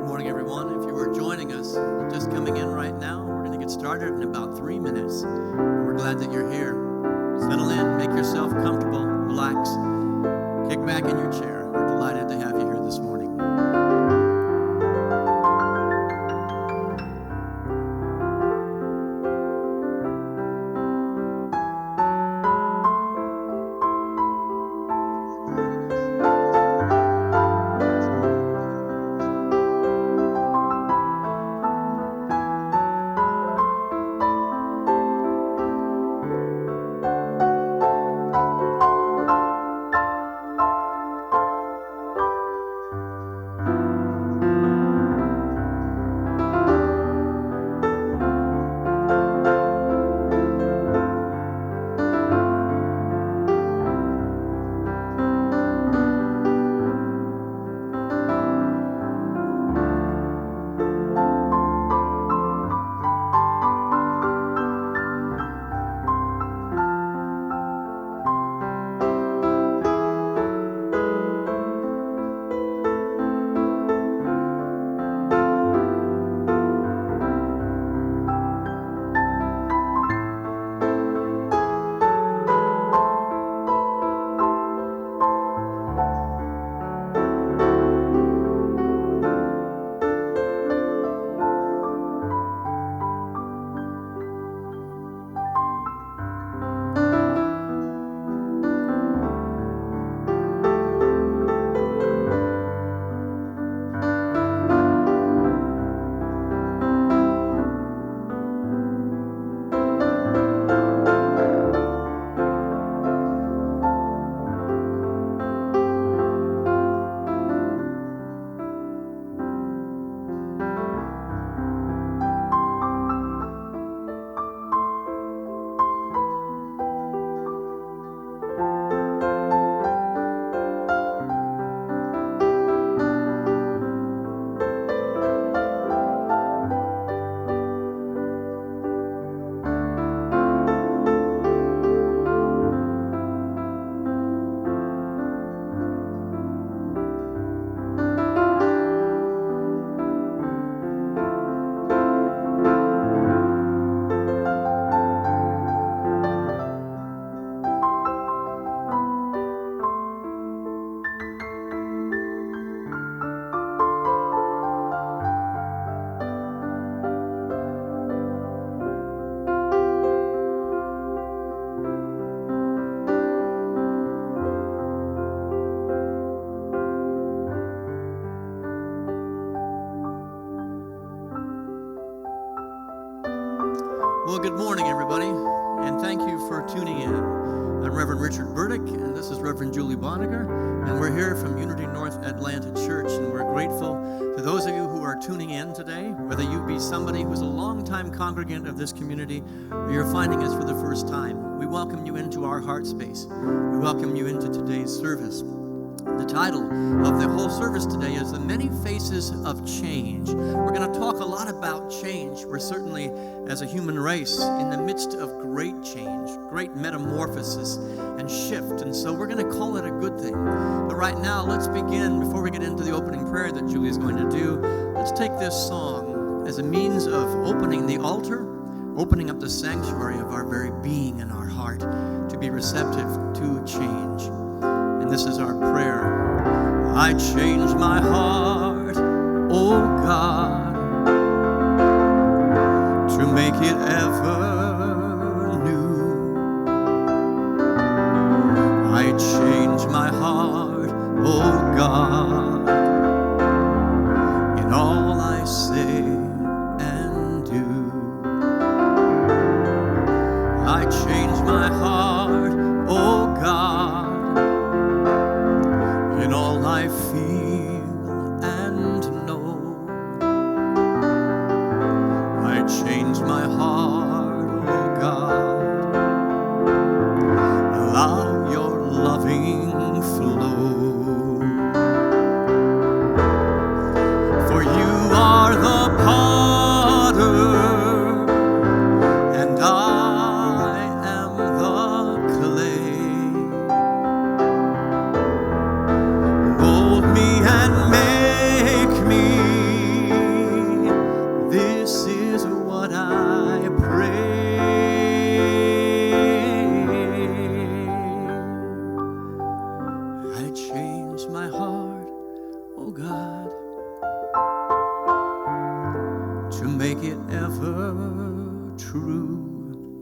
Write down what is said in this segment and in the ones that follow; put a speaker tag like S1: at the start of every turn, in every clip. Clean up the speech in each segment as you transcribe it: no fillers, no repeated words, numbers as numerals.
S1: morning, everyone. If you are joining us, just coming in right now, we're going to get started in about 3 minutes. We're glad that you're here. Settle in, make yourself comfortable, relax, kick back in your chair. We're delighted to have you here this morning. Well, good morning, everybody, and thank you for tuning in. I'm Reverend Richard Burdick, and this is Reverend Julie Boniger, and we're here from Unity North Atlanta Church, and we're grateful to those of you who are tuning in today, whether you be somebody who's a longtime congregant of this community or you're finding us for the first time. We welcome you into our heart space. We welcome you into today's service. The title of the whole service today is The Many Faces of Change. We're going to talk a lot about change. We're certainly, as a human race, in the midst of great change, great metamorphosis and shift, and so we're going to call it a good thing. But right now, let's begin, before we get into the opening prayer that Julie is going to do, let's take this song as a means of opening the altar, opening up the sanctuary of our very being and our heart to be receptive to change. And this is our prayer. I change my heart, oh God, to make it ever new. I change my heart, oh God, in all I say and do. I change my heart, oh God, in all I feel and know. I change my heart, oh God. Allow your loving flow. For you are the power to make it ever true.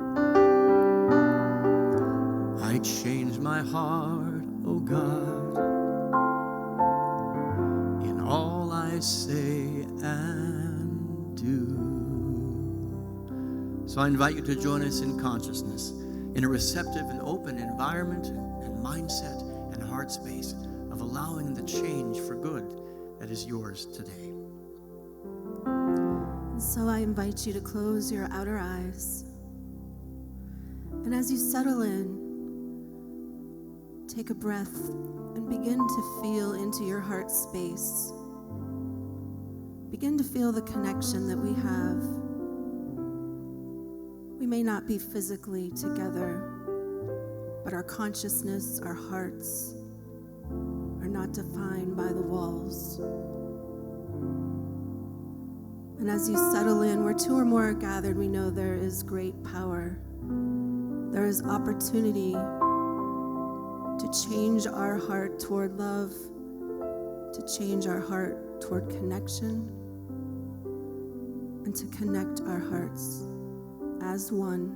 S1: I change my heart, oh God, in all I say and do. So I invite you to join us in consciousness, in a receptive and open environment and mindset and heart space of allowing the change for good that is yours today.
S2: And so I invite you to close your outer eyes. And as you settle in, take a breath and begin to feel into your heart space. Begin to feel the connection that we have. We may not be physically together, but our consciousness, our hearts are not defined by the walls. And as you settle in, where two or more are gathered, we know there is great power. There is opportunity to change our heart toward love, to change our heart toward connection, and to connect our hearts as one.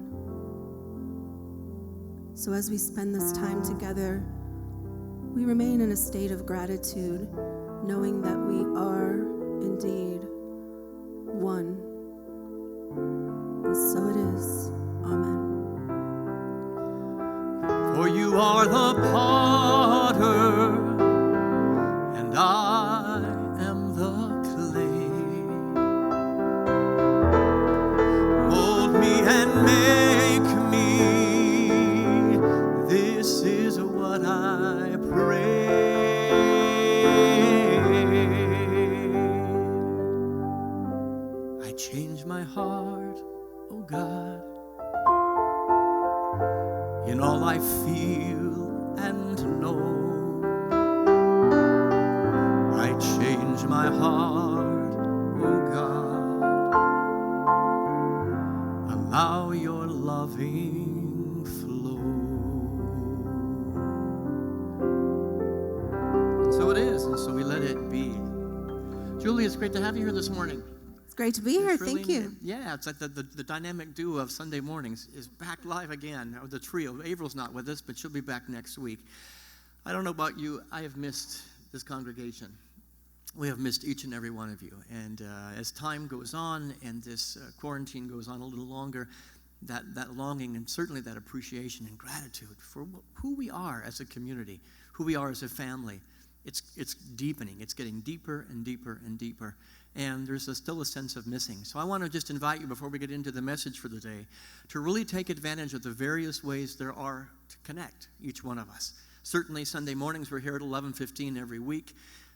S2: So as we spend this time together, we remain in a state of gratitude, knowing that we are indeed one. And so it is. Amen.
S1: For you are the potter, and I am the clay. Mold me and make me. This is what I pray. I change my heart, oh God, in all I feel and know. I change my heart, oh God. Allow your loving flow. And so it is, and so we let it be. Julie, it's great to have you here this morning.
S2: It's great to be here.
S1: Really,
S2: thank you.
S1: Yeah, it's like the dynamic duo of Sunday mornings is back live again. Or the trio. April's not with us, but she'll be back next week. I don't know about you. I have missed this congregation. We have missed each and every one of you. And as time goes on and this quarantine goes on a little longer, that longing and certainly that appreciation and gratitude for who we are as a community, who we are as a family, it's deepening. It's getting deeper and deeper and deeper. And there's still a sense of missing. So I want to just invite you, before we get into the message for the day, to really take advantage of the various ways there are to connect, each one of us. Certainly Sunday mornings, we're here at 11:15 every week.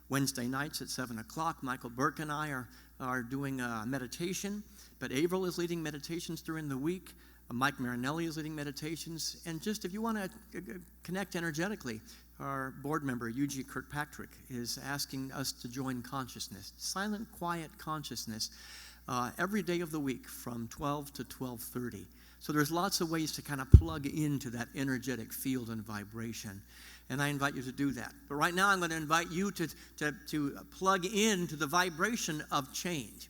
S1: Wednesday nights at 7 o'clock, Michael Burke and I are doing a meditation. But Avril is leading meditations during the week. Mike Marinelli is leading meditations. And just if you want to connect energetically, our board member, Eugene Kirkpatrick, is asking us to join consciousness, silent, quiet consciousness, every day of the week from 12 to 12:30. So there's lots of ways to kind of plug into that energetic field and vibration. And I invite you to do that. But right now I'm going to invite you to plug into the vibration of change.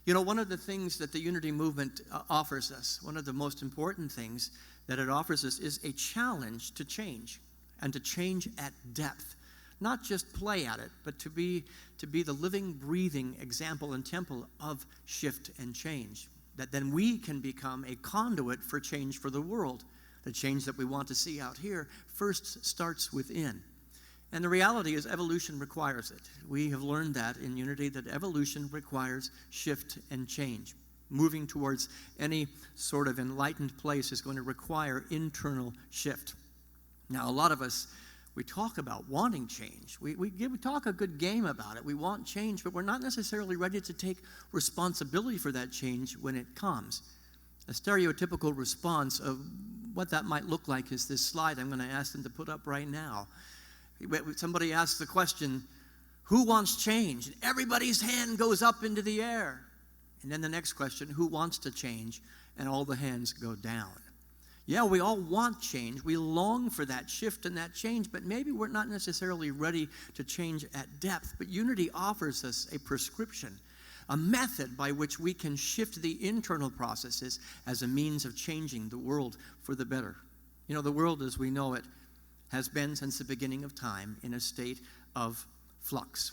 S1: You know, one of the things that the Unity Movement offers us, one of the most important things that it offers us is a challenge to change. And to change at depth. Not just play at it, but to be the living, breathing example and temple of shift and change. That then we can become a conduit for change for the world. The change that we want to see out here first starts within. And the reality is evolution requires it. We have learned that in Unity, that evolution requires shift and change. Moving towards any sort of enlightened place is going to require internal shift. Now, a lot of us, we talk about wanting change. We talk a good game about it. We want change, but we're not necessarily ready to take responsibility for that change when it comes. A stereotypical response of what that might look like is this slide I'm going to ask them to put up right now. Somebody asks the question, who wants change? And everybody's hand goes up into the air. And then the next question, who wants to change? And all the hands go down. Yeah, we all want change. We long for that shift and that change, but maybe we're not necessarily ready to change at depth. But Unity offers us a prescription, a method by which we can shift the internal processes as a means of changing the world for the better. You know, the world as we know it has been since the beginning of time in a state of flux,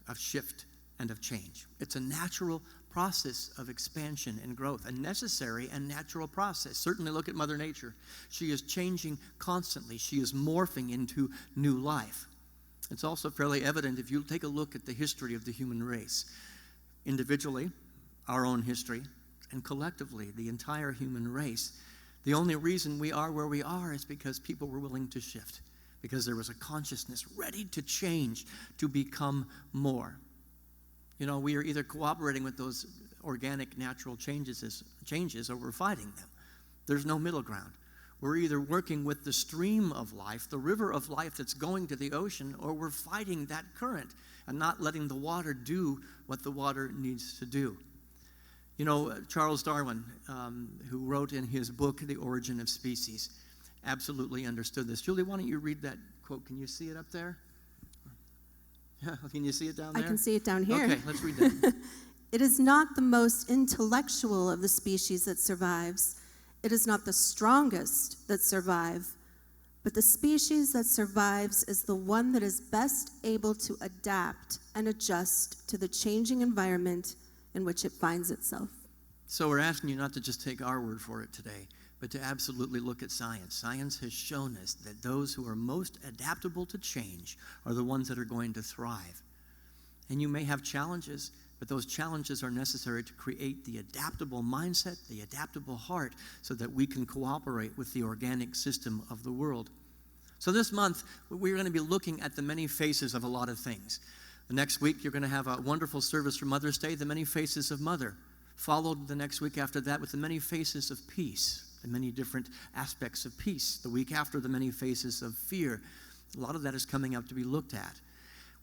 S1: of shift, and of change. It's a natural process of expansion and growth, a necessary and natural process. Certainly look at Mother Nature. She is changing constantly. She is morphing into new life. It's also fairly evident if you take a look at the history of the human race. Individually, our own history, and collectively, the entire human race. The only reason we are where we are is because people were willing to shift, because there was a consciousness ready to change, to become more. You know, we are either cooperating with those organic, natural changes, or we're fighting them. There's no middle ground. We're either working with the stream of life, the river of life that's going to the ocean, or we're fighting that current and not letting the water do what the water needs to do. You know, Charles Darwin, who wrote in his book, The Origin of Species, absolutely understood this. Julie, why don't you read that quote? Can you see it up there? Can you see it down there?
S2: I can see it down here.
S1: Okay, let's read that.
S2: It is not the most intellectual of the species that survives. It is not the strongest that survive. But the species that survives is the one that is best able to adapt and adjust to the changing environment in which it finds itself.
S1: So we're asking you not to just take our word for it today, but to absolutely look at science. Science has shown us that those who are most adaptable to change are the ones that are going to thrive. And you may have challenges, but those challenges are necessary to create the adaptable mindset, the adaptable heart, so that we can cooperate with the organic system of the world. So this month, we're going to be looking at the many faces of a lot of things. The next week, you're going to have a wonderful service for Mother's Day, the many faces of Mother. Followed the next week after that with the many faces of peace, the many different aspects of peace. The week after, the many faces of fear. A lot of that is coming up to be looked at.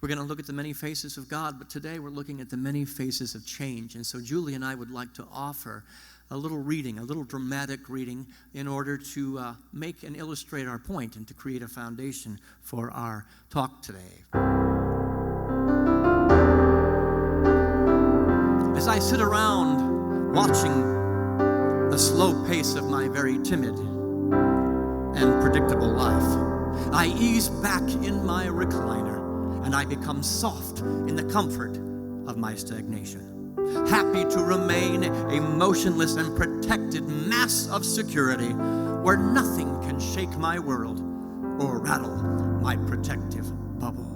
S1: We're going to look at the many faces of God, but today we're looking at the many faces of change. And so Julie and I would like to offer a little reading, a little dramatic reading, in order to make and illustrate our point and to create a foundation for our talk today. As I sit around watching the slow pace of my very timid and predictable life, I ease back in my recliner and I become soft in the comfort of my stagnation, happy to remain a motionless and protected mass of security where nothing can shake my world or rattle my protective bubble.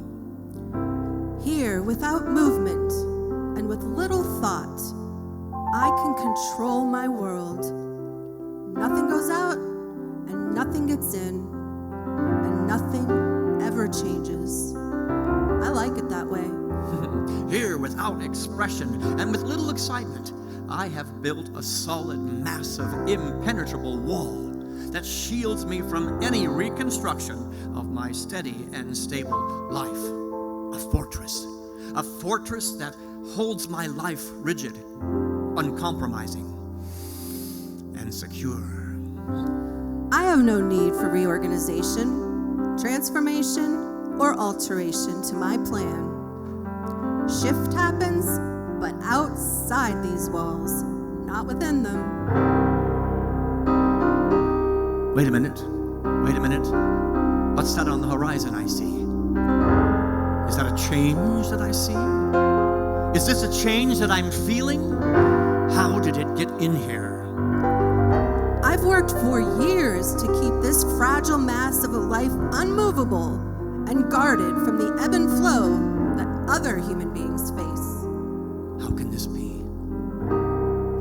S2: Here, without movement and with little thought, I can control my world. Nothing goes out and nothing gets in, and nothing ever changes. I like it that way.
S1: Here, without expression and with little excitement, I have built a solid, massive, impenetrable wall that shields me from any reconstruction of my steady and stable life. A fortress that holds my life rigid, uncompromising, and secure.
S2: I have no need for reorganization, transformation, or alteration to my plan. Shift happens, but outside these walls, not within them.
S1: Wait a minute. What's that on the horizon I see? Is that a change that I see? Is this a change that I'm feeling? How did it get in here?
S2: I've worked for years to keep this fragile mass of a life unmovable and guarded from the ebb and flow that other human beings face.
S1: How can this be?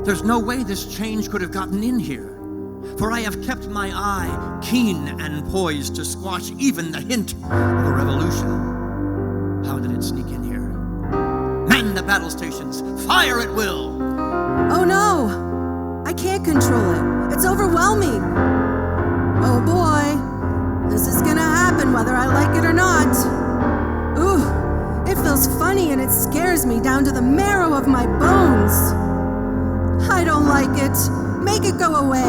S1: There's no way this change could have gotten in here, for I have kept my eye keen and poised to squash even the hint of a revolution. How did it sneak in here? Man the battle stations, fire at will!
S2: Oh no, I can't control it. It's overwhelming. Oh boy, this is gonna happen whether I like it or not. Ooh, it feels funny and it scares me down to the marrow of my bones. I don't like it. Make it go away.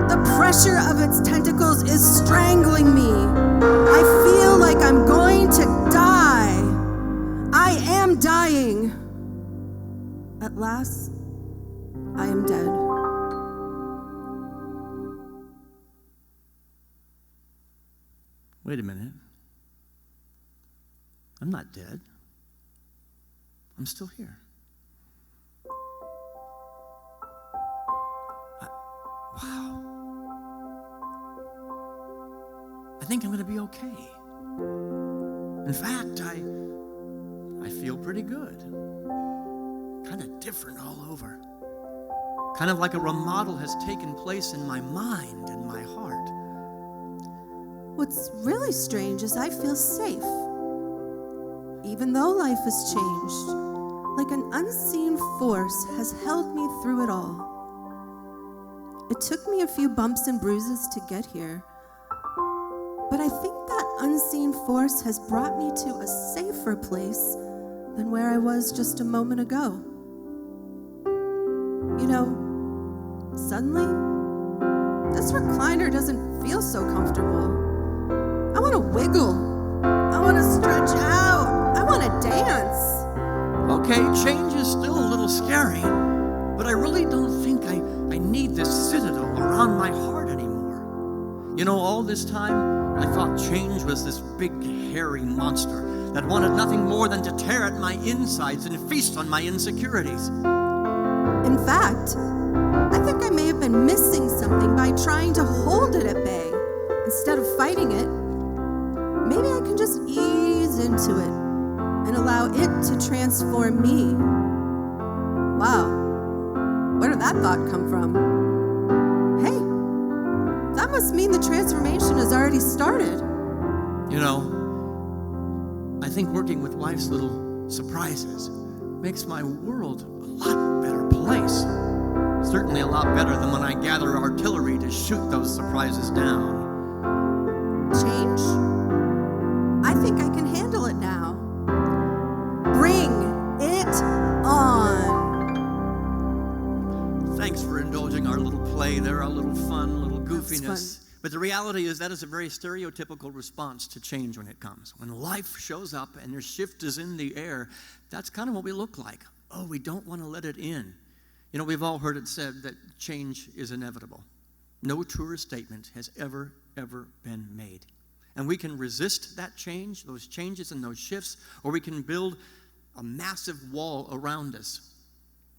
S2: The pressure of its tentacles is strangling me. I feel like I'm going to die. I am dying. At last, I am dead.
S1: Wait a minute. I'm not dead. I'm still here. Wow. I think I'm going to be okay. In fact, I feel pretty good. Kind of different all over. Kind of like a remodel has taken place in my mind and my heart.
S2: What's really strange is I feel safe. Even though life has changed, like an unseen force has held me through it all. It took me a few bumps and bruises to get here, but I think that unseen force has brought me to a safer place than where I was just a moment ago. You know, suddenly, this recliner doesn't feel so comfortable. I want to wiggle. I want to stretch out. I want to dance.
S1: Okay, change is still a little scary, but I really don't think I need this citadel around my heart anymore. You know, all this time, I thought change was this big, hairy monster that wanted nothing more than to tear at my insides and feast on my insecurities.
S2: In fact, I think I may have been missing something by trying to hold it at bay. Instead of fighting it, maybe I can just ease into it and allow it to transform me. Wow, where did that thought come from? Hey, that must mean the transformation has already started.
S1: You know, I think working with life's little surprises makes my world a lot better place. Certainly a lot better than when I gather artillery to shoot those surprises down.
S2: Change? I think I can handle it now. Bring it on.
S1: Thanks for indulging our little play there, our little fun, a little goofiness. But the reality is that is a very stereotypical response to change when it comes. When life shows up and their shift is in the air, that's kind of what we look like. Oh, we don't want to let it in. You know, we've all heard it said that change is inevitable. No truer statement has ever been made. And we can resist that change, those changes and those shifts, or we can build a massive wall around us.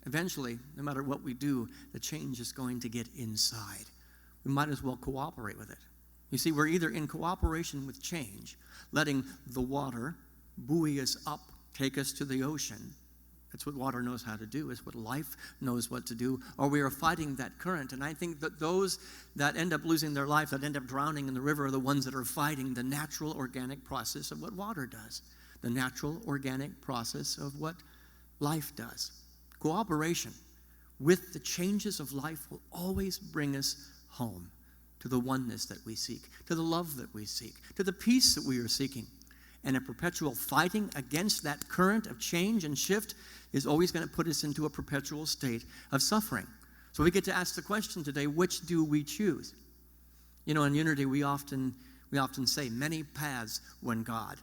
S1: Eventually, no matter what we do, the change is going to get inside. We might as well cooperate with it. You see, we're either in cooperation with change, letting the water buoy us up, take us to the ocean. That's what water knows how to do. It's what life knows what to do. Or we are fighting that current. And I think that those that end up losing their life, that end up drowning in the river, are the ones that are fighting the natural organic process of what water does. The natural organic process of what life does. Cooperation with the changes of life will always bring us home to the oneness that we seek, to the love that we seek, to the peace that we are seeking. And a perpetual fighting against that current of change and shift is always going to put us into a perpetual state of suffering. So we get to ask the question today, which do we choose? You know, in Unity, we often say, many paths win God.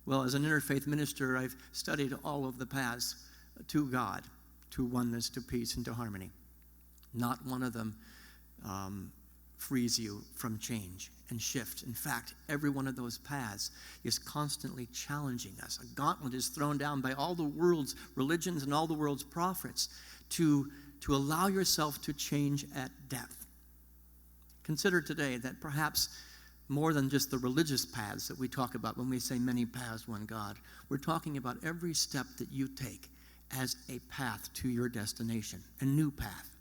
S1: Well, as an interfaith minister, I've studied all of the paths to God, to oneness, to peace, and to harmony. Not one of them frees you from change and shift. In fact, every one of those paths is constantly challenging us. A gauntlet is thrown down by all the world's religions and all the world's prophets to allow yourself to change at depth. Consider today that perhaps more than just the religious paths that we talk about when we say many paths, one God, we're talking about every step that you take as a path to your destination, a new path.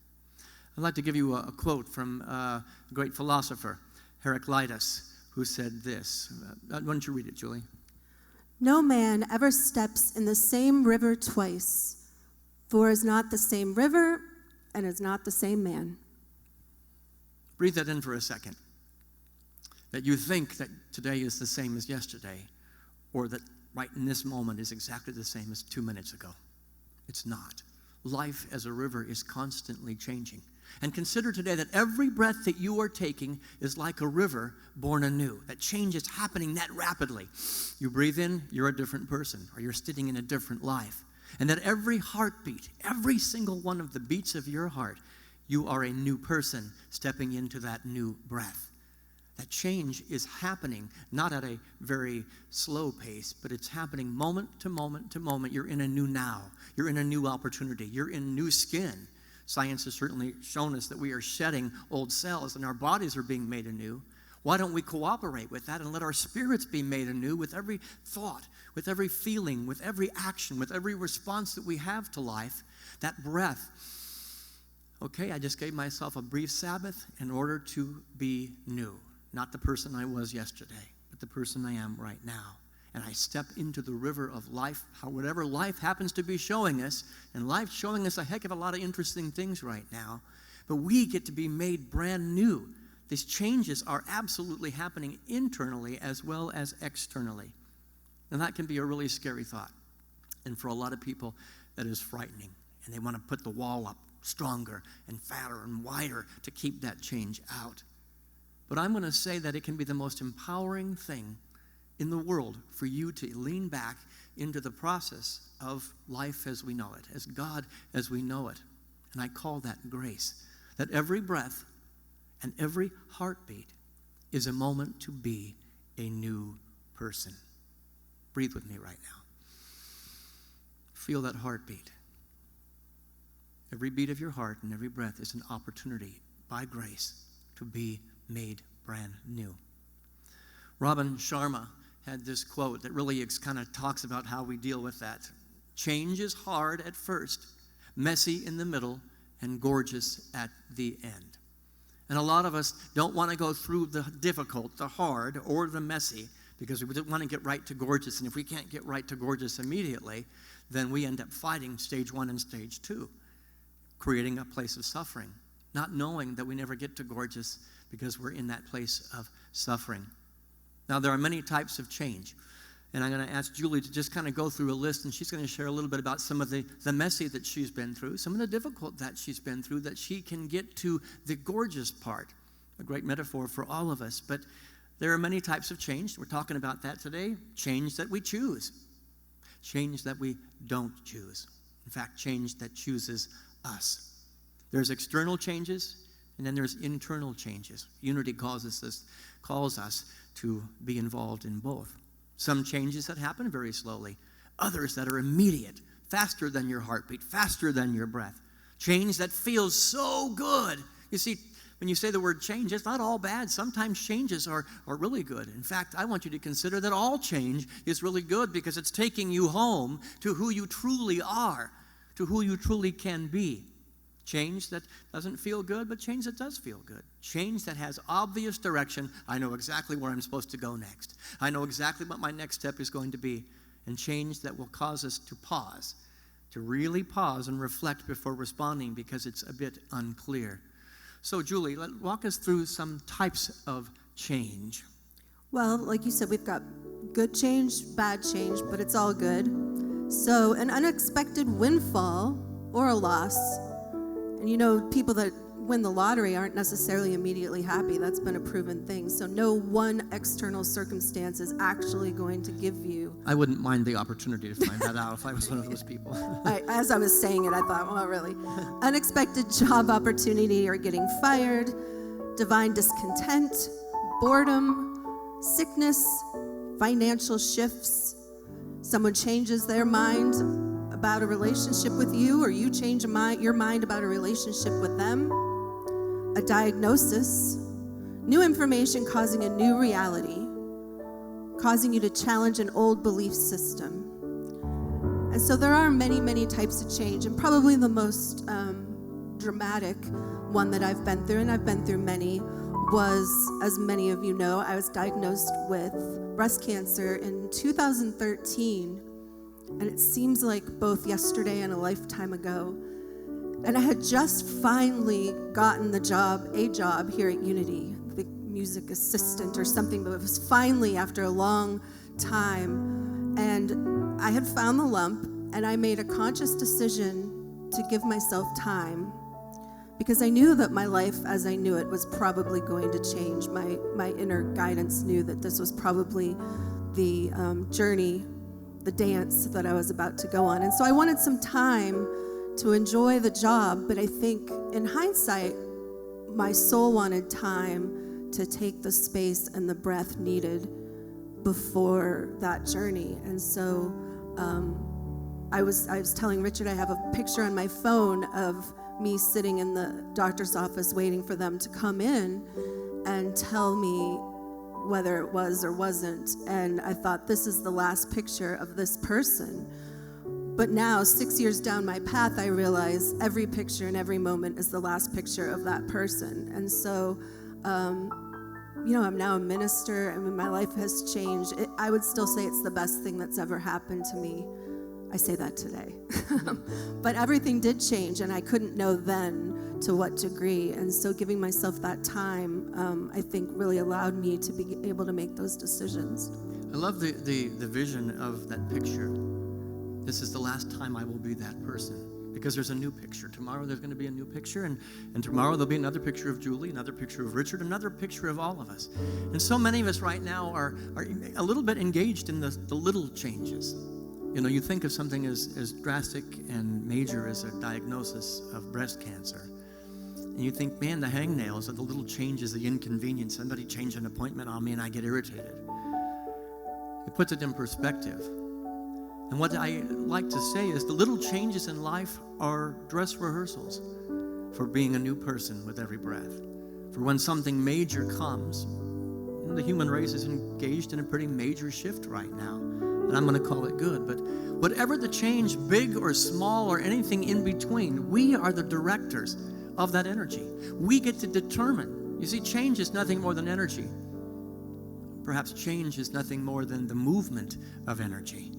S1: I'd like to give you a quote from a great philosopher, Heraclitus, who said this. Why don't you read it, Julie?
S2: No man ever steps in the same river twice, for is not the same river and is not the same man.
S1: Breathe that in for a second. That you think that today is the same as yesterday, or that right in this moment is exactly the same as 2 minutes ago. It's not. Life as a river is constantly changing. And consider today that every breath that you are taking is like a river born anew. That change is happening that rapidly. You breathe in, you're a different person, or you're sitting in a different life. And that every heartbeat, every single one of the beats of your heart, you are a new person stepping into that new breath. That change is happening, not at a very slow pace, but it's happening moment to moment to moment. You're in a new now. You're in a new opportunity. You're in new skin. Science has certainly shown us that we are shedding old cells and our bodies are being made anew. Why don't we cooperate with that and let our spirits be made anew with every thought, with every feeling, with every action, with every response that we have to life? That breath. Okay, I just gave myself a brief Sabbath in order to be new. Not the person I was yesterday, but the person I am right now. And I step into the river of life, whatever life happens to be showing us, and life's showing us a heck of a lot of interesting things right now, but we get to be made brand new. These changes are absolutely happening internally as well as externally. And that can be a really scary thought. And for a lot of people, that is frightening. And they want to put the wall up stronger and fatter and wider to keep that change out. But I'm going to say that it can be the most empowering thing in the world for you to lean back into the process of life as we know it, as God as we know it. And I call that grace. That every breath and every heartbeat is a moment to be a new person. Breathe with me right now. Feel that heartbeat. Every beat of your heart and every breath is an opportunity by grace to be made brand new. Robin Sharma had this quote that really kind of talks about how we deal with that. Change is hard at first, messy in the middle, and gorgeous at the end. And a lot of us don't want to go through the difficult, the hard, or the messy, because we want to get right to gorgeous. And if we can't get right to gorgeous immediately, then we end up fighting stage 1 and stage 2, creating a place of suffering, not knowing that we never get to gorgeous because we're in that place of suffering. Now, there are many types of change. And I'm going to ask Julie to just kind of go through a list, and she's going to share a little bit about some of the messy that she's been through, some of the difficult that she's been through, that she can get to the gorgeous part. A great metaphor for all of us. But there are many types of change. We're talking about that today. Change that we choose. Change that we don't choose. In fact, change that chooses us. There's external changes, and then there's internal changes. Unity calls us to be involved in both. Some changes that happen very slowly. Others that are immediate, faster than your heartbeat, faster than your breath. Change that feels so good. You see, when you say the word change, it's not all bad. Sometimes changes are really good. In fact, I want you to consider that all change is really good because it's taking you home to who you truly are, to who you truly can be. Change that doesn't feel good, but change that does feel good. Change that has obvious direction. I know exactly where I'm supposed to go next. I know exactly what my next step is going to be. And change that will cause us to pause, to really pause and reflect before responding because it's a bit unclear. So, Julie, walk us through some types of change.
S2: Well, like you said, we've got good change, bad change, but it's all good. So an unexpected windfall or a loss. And you know, people that win the lottery aren't necessarily immediately happy. That's been a proven thing. So no one external circumstance is actually going to give you...
S1: I wouldn't mind the opportunity to find that out if I was one of those people.
S2: As I was saying it, I thought, well, really. Unexpected job opportunity or getting fired, divine discontent, boredom, sickness, financial shifts. Someone changes their mind about a relationship with you, or you change your mind about a relationship with them, a diagnosis, new information causing a new reality, causing you to challenge an old belief system. And so there are many, many types of change, and probably the most dramatic one that I've been through, and I've been through many, was, as many of you know, I was diagnosed with breast cancer in 2013. And it seems like both yesterday and a lifetime ago. And I had just finally gotten a job here at Unity, the music assistant or something, but it was finally after a long time. And I had found the lump, and I made a conscious decision to give myself time because I knew that my life as I knew it was probably going to change. My inner guidance knew that this was probably the journey the dance that I was about to go on. And so I wanted some time to enjoy the job, but I think in hindsight, my soul wanted time to take the space and the breath needed before that journey. And so I was telling Richard, I have a picture on my phone of me sitting in the doctor's office waiting for them to come in and tell me whether it was or wasn't. And I thought, this is the last picture of this person. But now, 6 years down my path, I realize every picture and every moment is the last picture of that person. And so, I'm now a minister. I mean, my life has changed. I would still say it's the best thing that's ever happened to me. I say that today. But everything did change, and I couldn't know then to what degree. And so giving myself that time, I think really allowed me to be able to make those decisions.
S1: I love the vision of that picture. This is the last time I will be that person, because there's a new picture. Tomorrow there's going to be a new picture, and tomorrow there'll be another picture of Julie, another picture of Richard, another picture of all of us. And so many of us right now are a little bit engaged in the little changes. You know, you think of something as drastic and major as a diagnosis of breast cancer, and you think, man, the hangnails are the little changes, the inconvenience. Somebody changed an appointment on me and I get irritated. It puts it in perspective. And what I like to say is the little changes in life are dress rehearsals for being a new person with every breath. For when something major comes, the human race is engaged in a pretty major shift right now. And I'm going to call it good. But whatever the change, big or small or anything in between, we are the directors of that energy. We get to determine. You see, change is nothing more than energy. Perhaps change is nothing more than the movement of energy.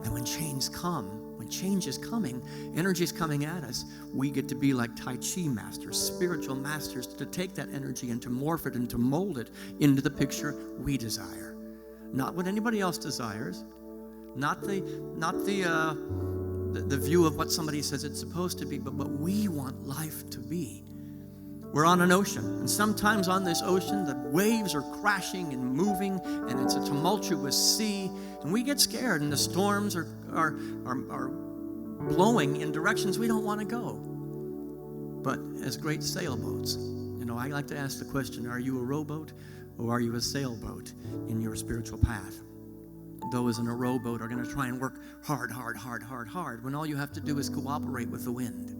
S1: And when change is coming, energy is coming at us, we get to be like Tai Chi masters, spiritual masters, to take that energy and to morph it and to mold it into the picture we desire. Not what anybody else desires, not the view of what somebody says it's supposed to be, but what we want life to be. We're on an ocean, and sometimes on this ocean, the waves are crashing and moving, and it's a tumultuous sea, and we get scared, and the storms are blowing in directions we don't want to go. But as great sailboats, I like to ask the question, are you a rowboat or are you a sailboat in your spiritual path? Those in a rowboat are going to try and work hard, when all you have to do is cooperate with the wind.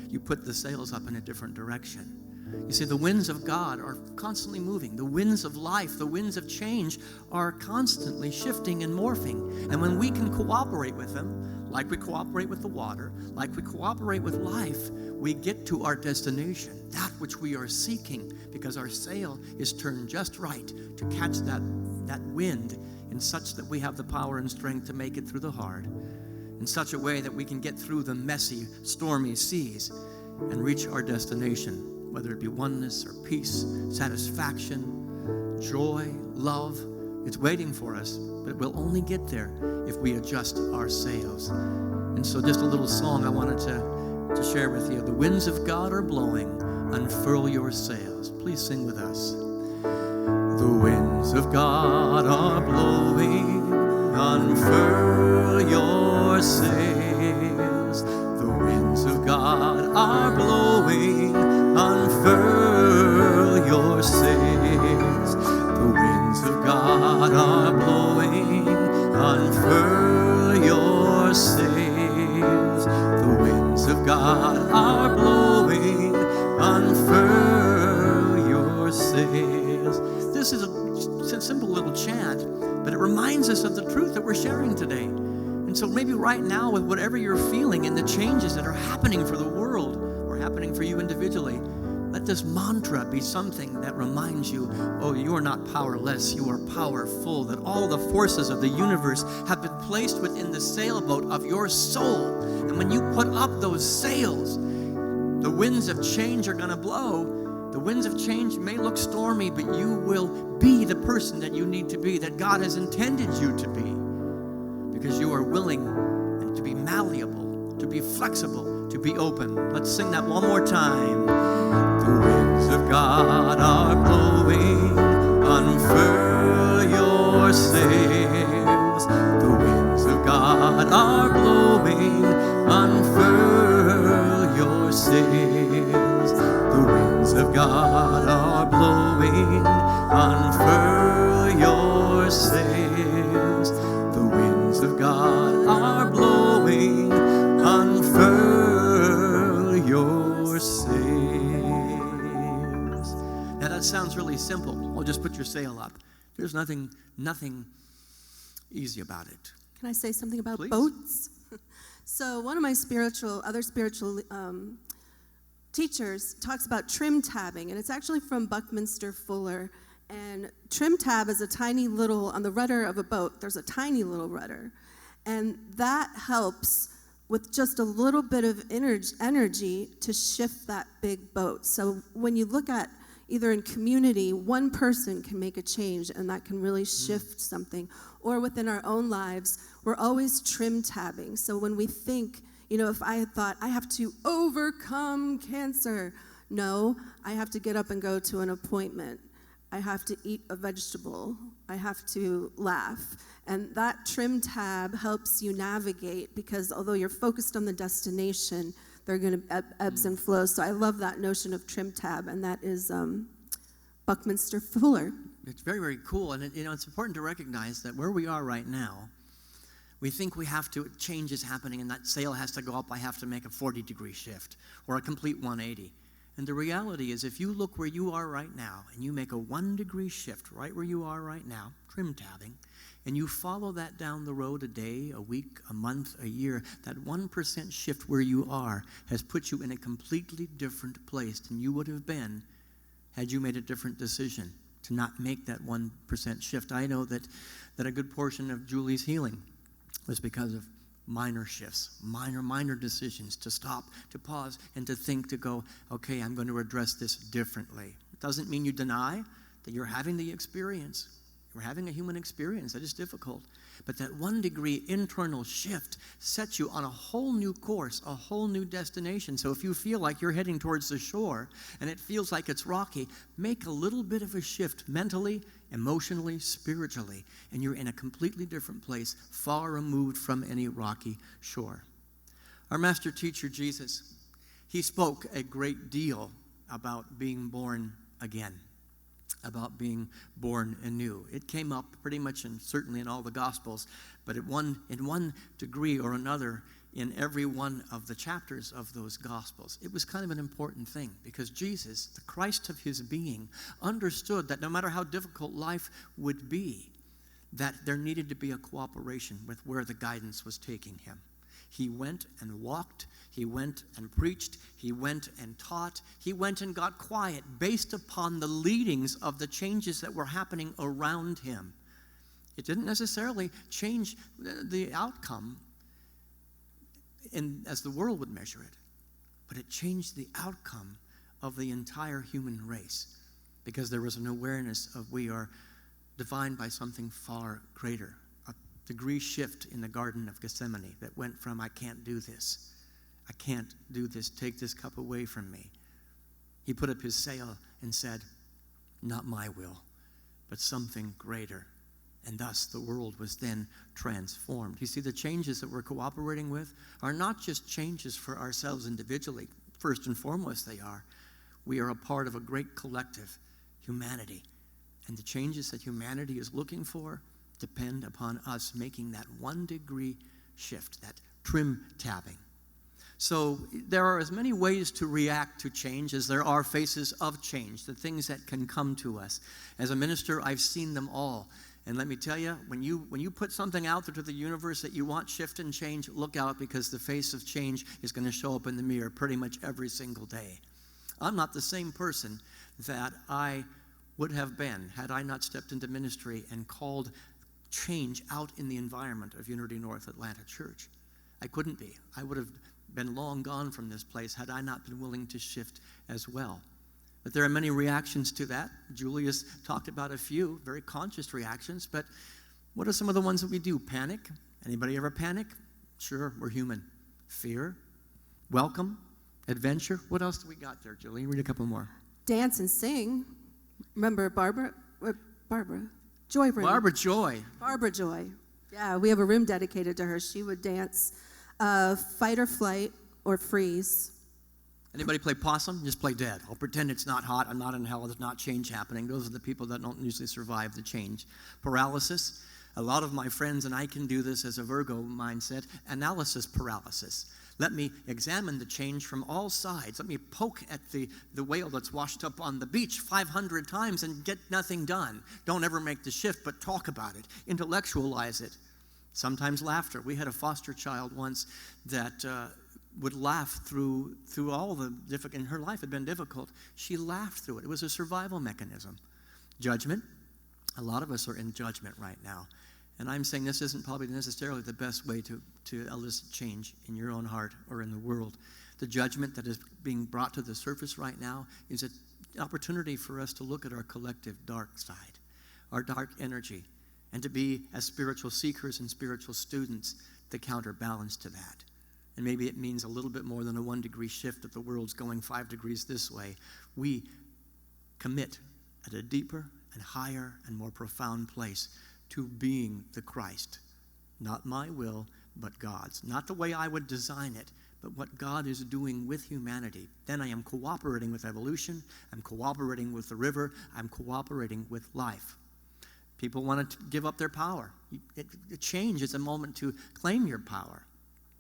S1: You put the sails up in a different direction. You see, the winds of God are constantly moving. The winds of life, the winds of change are constantly shifting and morphing. And when we can cooperate with them, like we cooperate with the water, like we cooperate with life, we get to our destination, that which we are seeking, because our sail is turned just right to catch that wind in such that we have the power and strength to make it through the hard, in such a way that we can get through the messy, stormy seas and reach our destination. Whether it be oneness or peace, satisfaction, joy, love, it's waiting for us, but we'll only get there if we adjust our sails. And so just a little song I wanted to share with you. The winds of God are blowing, unfurl your sails. Please sing with us. The winds of God are blowing, unfurl your sails. The winds of God are blowing, unfurl your sails. The winds of God are blowing, unfurl your sails. The winds of God are blowing, unfurl your sails. This is a simple little chant, but it reminds us of the truth that we're sharing today. And so maybe right now, with whatever you're feeling and the changes that are happening for the world or happening for you individually, let this mantra be something that reminds you, oh, you are not powerless, you are powerful, that all the forces of the universe have been placed within the sailboat of your soul. And when you put up those sails, the winds of change are going to blow. The winds of change may look stormy, but you will be the person that you need to be, that God has intended you to be, because you are willing and to be malleable, to be flexible, to be open. Let's sing that one more time. The winds of God are blowing, unfurl your sails. The winds of God God are blowing. Unfurl your sails. The winds of God are blowing. Unfurl your sails. The winds of God are blowing. Unfurl your sails. Now that sounds really simple. Well, just put your sail up. There's nothing easy about it.
S2: Can I say something about
S1: Please.
S2: boats? So one of my other spiritual teachers talks about trim tabbing, and it's actually from Buckminster Fuller. And trim tab is a tiny little, on the rudder of a boat, there's a tiny little rudder. And that helps with just a little bit of energy to shift that big boat. So when you look at either in community, one person can make a change, and that can really shift something. Or within our own lives, we're always trim tabbing. So when we think, if I had thought, I have to overcome cancer. No, I have to get up and go to an appointment. I have to eat a vegetable. I have to laugh. And that trim tab helps you navigate, because although you're focused on the destination, there are going to ebbs and flows. So I love that notion of trim tab, and that is Buckminster Fuller.
S1: It's very, very cool. And it's important to recognize that where we are right now, we think change is happening, and that sail has to go up. I have to make a 40-degree shift or a complete 180. And the reality is, if you look where you are right now and you make a 1-degree shift right where you are right now, trim tabbing, and you follow that down the road a day, a week, a month, a year, that 1% shift where you are has put you in a completely different place than you would have been had you made a different decision to not make that 1% shift. I know that a good portion of Julie's healing was because of minor shifts, minor decisions to stop, to pause, and to think, to go, okay, I'm going to address this differently. It doesn't mean you deny that you're having the experience. You're having a human experience that is difficult. But that 1-degree internal shift sets you on a whole new course, a whole new destination. So if you feel like you're heading towards the shore and it feels like it's rocky, make a little bit of a shift mentally, emotionally, spiritually, and you're in a completely different place, far removed from any rocky shore. Our master teacher, Jesus, he spoke a great deal about being born again, about being born anew. It came up pretty much, certainly in all the Gospels, but in one degree or another in every one of the chapters of those Gospels. It was kind of an important thing, because Jesus, the Christ of his being, understood that no matter how difficult life would be, that there needed to be a cooperation with where the guidance was taking him. He went and walked, he went and preached, he went and taught, he went and got quiet based upon the leadings of the changes that were happening around him. It didn't necessarily change the outcome as the world would measure it, but it changed the outcome of the entire human race, because there was an awareness of we are defined by something far greater. Degree shift in the Garden of Gethsemane that went from, I can't do this, take this cup away from me. He put up his sail and said, not my will, but something greater. And thus the world was then transformed. You see, the changes that we're cooperating with are not just changes for ourselves individually. First and foremost, they are. We are a part of a great collective, humanity. And the changes that humanity is looking for depend upon us making that 1-degree shift, that trim tabbing. So there are as many ways to react to change as there are faces of change, the things that can come to us. As a minister, I've seen them all. And let me tell you, when you put something out there to the universe that you want shift and change, look out, because the face of change is going to show up in the mirror pretty much every single day. I'm not the same person that I would have been had I not stepped into ministry and called change out in the environment of Unity North Atlanta Church. I couldn't be. I would have been long gone from this place had I not been willing to shift as well. But there are many reactions to that. Julius talked about a few very conscious reactions, but what are some of the ones that we do? Panic. Anybody ever panic? Sure, we're human. Fear. Welcome. Adventure. What else do we got there, Julie? Read a couple more.
S2: Dance and sing. Remember Barbara Joy.
S1: Barbara Joy.
S2: Barbara Joy. Yeah, we have a room dedicated to her. She would dance fight or flight or freeze.
S1: Anybody play possum? Just play dead. I'll pretend it's not hot. I'm not in hell. There's not change happening. Those are the people that don't usually survive the change. Paralysis. A lot of my friends, and I can do this as a Virgo mindset, analysis paralysis. Let me examine the change from all sides. Let me poke at the whale that's washed up on the beach 500 times and get nothing done. Don't ever make the shift, but talk about it. Intellectualize it. Sometimes laughter. We had a foster child once that would laugh through all the difficult, and her life had been difficult. She laughed through it. It was a survival mechanism. Judgment. A lot of us are in judgment right now. And I'm saying this isn't probably necessarily the best way to elicit change in your own heart or in the world. The judgment that is being brought to the surface right now is an opportunity for us to look at our collective dark side, our dark energy, and to be, as spiritual seekers and spiritual students, the counterbalance to that. And maybe it means a little bit more than a 1 degree shift if the world's going 5 degrees this way. We commit at a deeper and higher and more profound place to being the Christ. Not my will, but God's. Not the way I would design it, but what God is doing with humanity. Then I am cooperating with evolution. I'm cooperating with the river. I'm cooperating with life. People want to give up their power. Change is a moment to claim your power.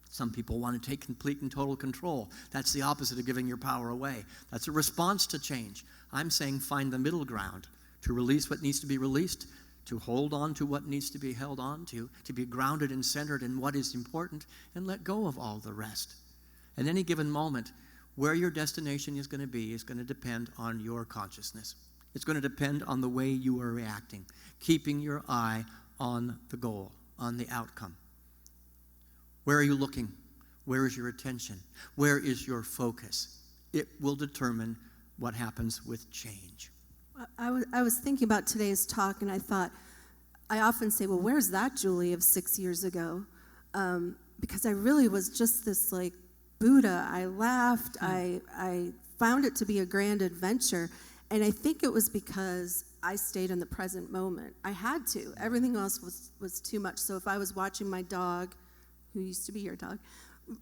S1: Some people want to take complete and total control. That's the opposite of giving your power away. That's a response to change. I'm saying find the middle ground to release what needs to be released, to hold on to what needs to be held on to be grounded and centered in what is important, and let go of all the rest. At any given moment, where your destination is going to depend on your consciousness. It's going to depend on the way you are reacting, keeping your eye on the goal, on the outcome. Where are you looking? Where is your attention? Where is your focus? It will determine what happens with change.
S2: I was thinking about today's talk, and I thought, I often say, well, where's that Julie of 6 years ago? Because I really was just this like Buddha. I laughed. I found it to be a grand adventure. And I think it was because I stayed in the present moment. I had to. Everything else was too much. So if I was watching my dog, who used to be your dog,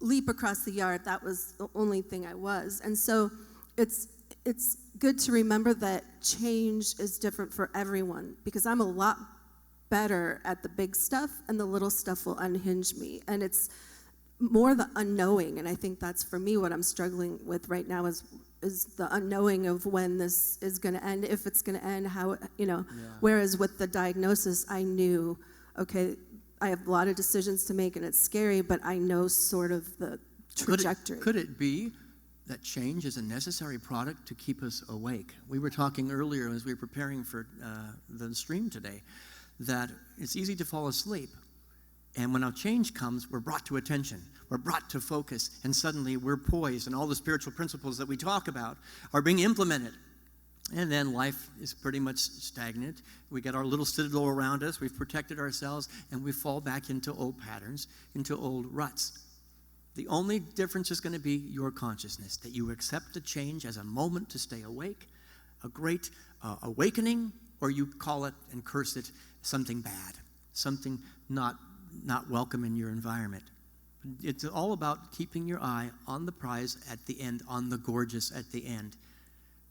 S2: leap across the yard, that was the only thing I was. And so it's good to remember that change is different for everyone, because I'm a lot better at the big stuff, and the little stuff will unhinge me. And it's more the unknowing, and I think that's for me what I'm struggling with right now is the unknowing of when this is going to end, if it's going to end, how, Whereas with the diagnosis, I knew, okay, I have a lot of decisions to make, and it's scary, but I know sort of the trajectory.
S1: Could it be that change is a necessary product to keep us awake? We were talking earlier as we were preparing for the stream today that it's easy to fall asleep. And when a change comes, we're brought to attention. We're brought to focus. And suddenly we're poised. And all the spiritual principles that we talk about are being implemented. And then life is pretty much stagnant. We get our little citadel around us. We've protected ourselves. And we fall back into old patterns, into old ruts. The only difference is going to be your consciousness, that you accept the change as a moment to stay awake, a great awakening, or you call it and curse it something bad, something not welcome in your environment. It's all about keeping your eye on the prize at the end, on the gorgeous at the end.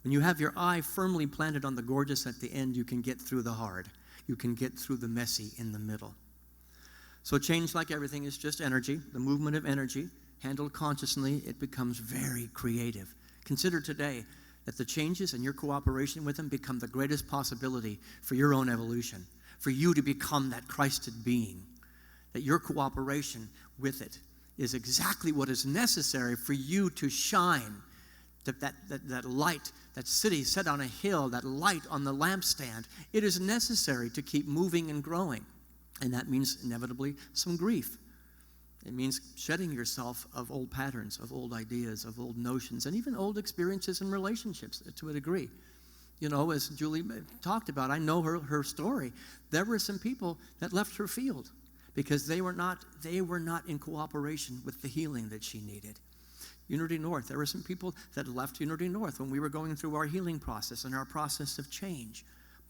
S1: When you have your eye firmly planted on the gorgeous at the end, you can get through the hard. You can get through the messy in the middle. So change, like everything, is just energy, the movement of energy. Handled consciously, it becomes very creative. Consider today that the changes and your cooperation with them become the greatest possibility for your own evolution, for you to become that Christed being, that your cooperation with it is exactly what is necessary for you to shine, that light, that city set on a hill, that light on the lampstand. It is necessary to keep moving and growing. And that means inevitably some grief. It means shedding yourself of old patterns, of old ideas, of old notions, and even old experiences and relationships to a degree. As Julie talked about, I know her story. There were some people that left her field because they were not in cooperation with the healing that she needed. Unity North, there were some people that left Unity North when we were going through our healing process and our process of change.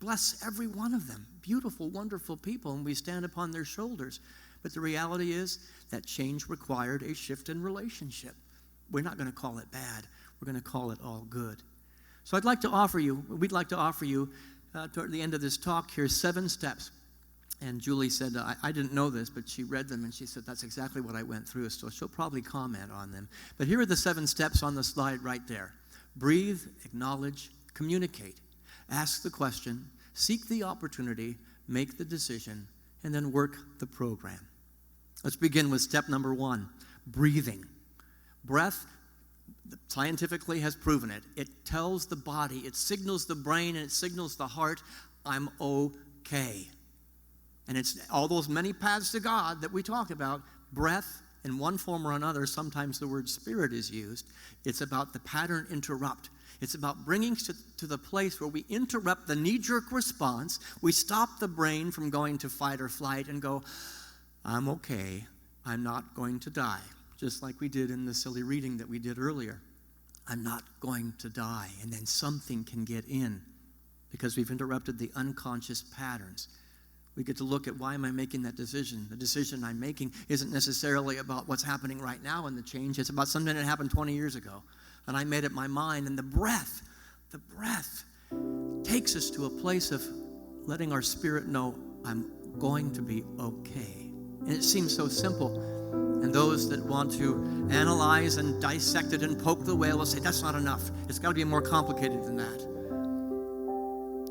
S1: bless every one of them. Beautiful, wonderful people, and we stand upon their shoulders. But the reality is that change required a shift in relationship. We're not going to call it bad. We're going to call it all good. So we'd like to offer you, toward the end of this talk here, 7 steps. And Julie said, I didn't know this, but she read them, and she said, that's exactly what I went through, so she'll probably comment on them. But here are the 7 steps on the slide right there. Breathe, acknowledge, communicate. Ask the question, seek the opportunity, make the decision, and then work the program. Let's begin with step number 1, breathing. Breath, scientifically has proven it. It tells the body, it signals the brain, and it signals the heart, I'm okay. And it's all those many paths to God that we talk about. Breath, in one form or another, sometimes the word spirit is used. It's about the pattern interrupt. It's about bringing to the place where we interrupt the knee-jerk response. We stop the brain from going to fight or flight and go, I'm okay. I'm not going to die. Just like we did in the silly reading that we did earlier. I'm not going to die. And then something can get in because we've interrupted the unconscious patterns. We get to look at, why am I making that decision? The decision I'm making isn't necessarily about what's happening right now in the change. It's about something that happened 20 years ago. And I made up my mind. And the breath takes us to a place of letting our spirit know, I'm going to be okay. And it seems so simple. And those that want to analyze and dissect it and poke the whale will say, that's not enough. It's got to be more complicated than that.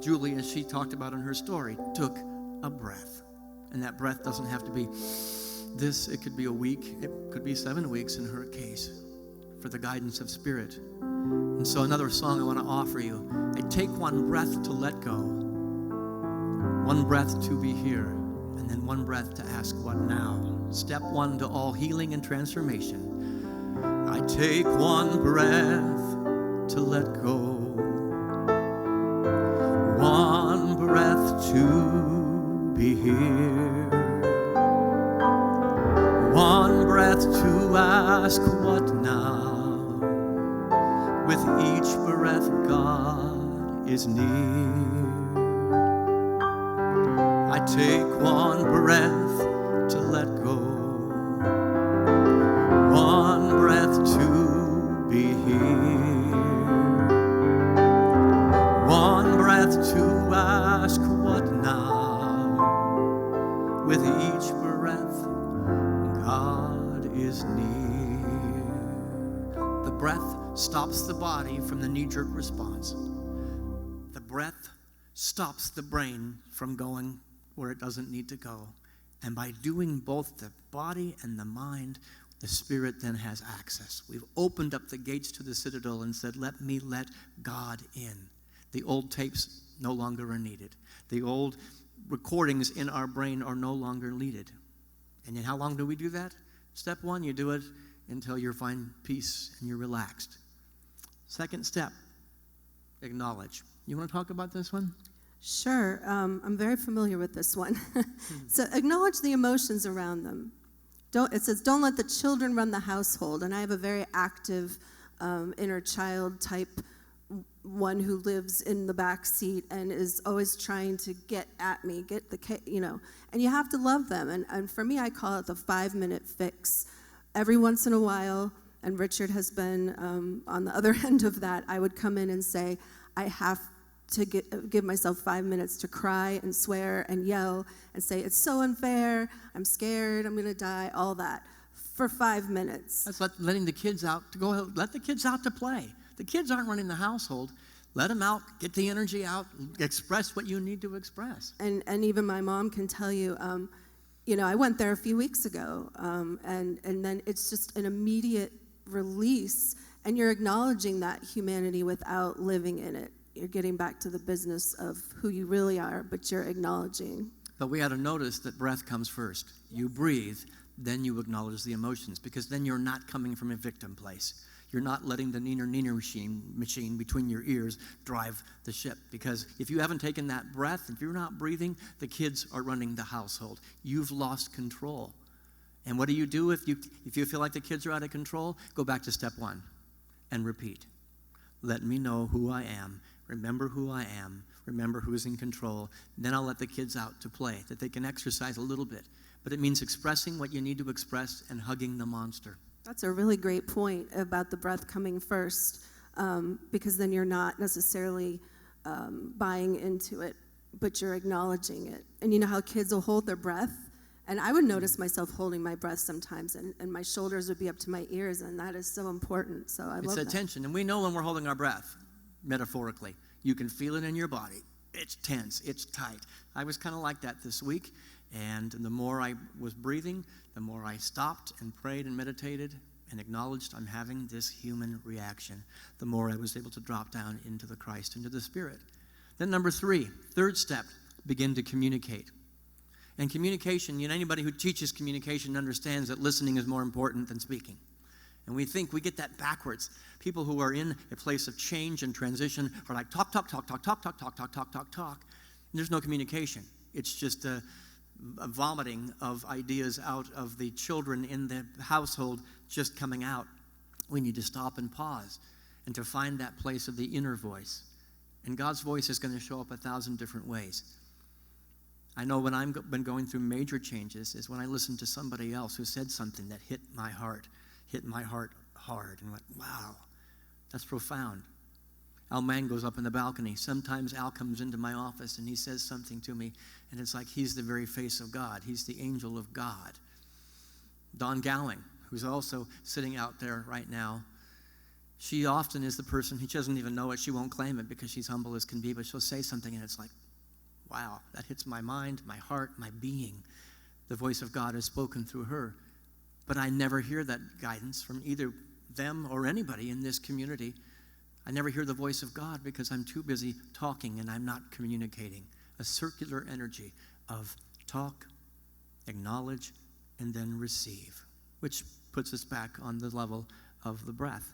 S1: Julie, as she talked about in her story, took a breath. And that breath doesn't have to be this. It could be a week. It could be 7 weeks in her case for the guidance of spirit. And so another song I want to offer you. I take one breath to let go. One breath to be here. And then one breath to ask what now. Step 1 to all healing and transformation. I take one breath to let go. One breath to be here. One breath to ask what now. With each breath, God is near. I take one breath to let go. One breath to be here. One breath to ask what now. With each breath, God is near. The breath stops the body from the knee-jerk response. The breath stops the brain from going where it doesn't need to go. And by doing both the body and the mind, the spirit then has access. We've opened up the gates to the citadel and said, let me let God in. The old tapes no longer are needed. The old recordings in our brain are no longer needed. And yet how long do we do that? Step 1, you do it until you find peace and you're relaxed. Second step, acknowledge. You want to talk about this one?
S2: Sure. I'm very familiar with this one. So acknowledge the emotions around them. It says, don't let the children run the household. And I have a very active inner child type one who lives in the back seat and is always trying to get at me, and you have to love them. And for me, I call it the 5-minute fix. Every once in a while, and Richard has been on the other end of that, I would come in and say, I have to give myself 5 minutes to cry and swear and yell and say, it's so unfair, I'm scared, I'm going to die, all that, for 5 minutes.
S1: That's letting the kids out to go. Let the kids out to play. The kids aren't running the household. Let them out, get the energy out, express what you need to express.
S2: And even my mom can tell you, I went there a few weeks ago, and then it's just an immediate release, and you're acknowledging that humanity without living in it. You're getting back to the business of who you really are, but you're acknowledging.
S1: But we got to notice that breath comes first. You breathe, then you acknowledge the emotions, because then you're not coming from a victim place. You're not letting the neener machine between your ears drive the ship. Because if you haven't taken that breath, if you're not breathing, the kids are running the household. You've lost control. And what do you do if you feel like the kids are out of control? Go back to step 1 and repeat. Let me know who I am Remember who I am. Remember who is in control. Then I'll let the kids out to play, that they can exercise a little bit. But it means expressing what you need to express and hugging the monster.
S2: That's a really great point about the breath coming first, because then you're not necessarily buying into it, but you're acknowledging it. And you know how kids will hold their breath? And I would notice myself holding my breath sometimes, and my shoulders would be up to my ears, and that is so important. So I love that.
S1: It's attention, and we know when we're holding our breath, metaphorically. You can feel it in your body. It's tense. It's tight. I was kind of like that this week, and the more I was breathing, the more I stopped and prayed and meditated and acknowledged I'm having this human reaction, the more I was able to drop down into the Christ, into the Spirit. Then number 3, third step, begin to communicate. And communication, anybody who teaches communication understands that listening is more important than speaking. And we think we get that backwards. People who are in a place of change and transition are like talk. And there's no communication. It's just a vomiting of ideas out of the children in the household just coming out. We need to stop and pause and to find that place of the inner voice. And God's voice is going to show up 1,000 different ways. I know when I've been going through major changes is when I listen to somebody else who said something that hit my heart hard, and went, wow, that's profound. Al Mann goes up in the balcony. Sometimes Al comes into my office and he says something to me, and it's like he's the very face of God. He's the angel of God. Dawn Gowing, who's also sitting out there right now, she often is the person, she doesn't even know it, she won't claim it because she's humble as can be, but she'll say something and it's like, wow, that hits my mind, my heart, my being. The voice of God has spoken through her. But I never hear that guidance from either them or anybody in this community. I never hear the voice of God because I'm too busy talking and I'm not communicating. A circular energy of talk, acknowledge, and then receive, which puts us back on the level of the breath.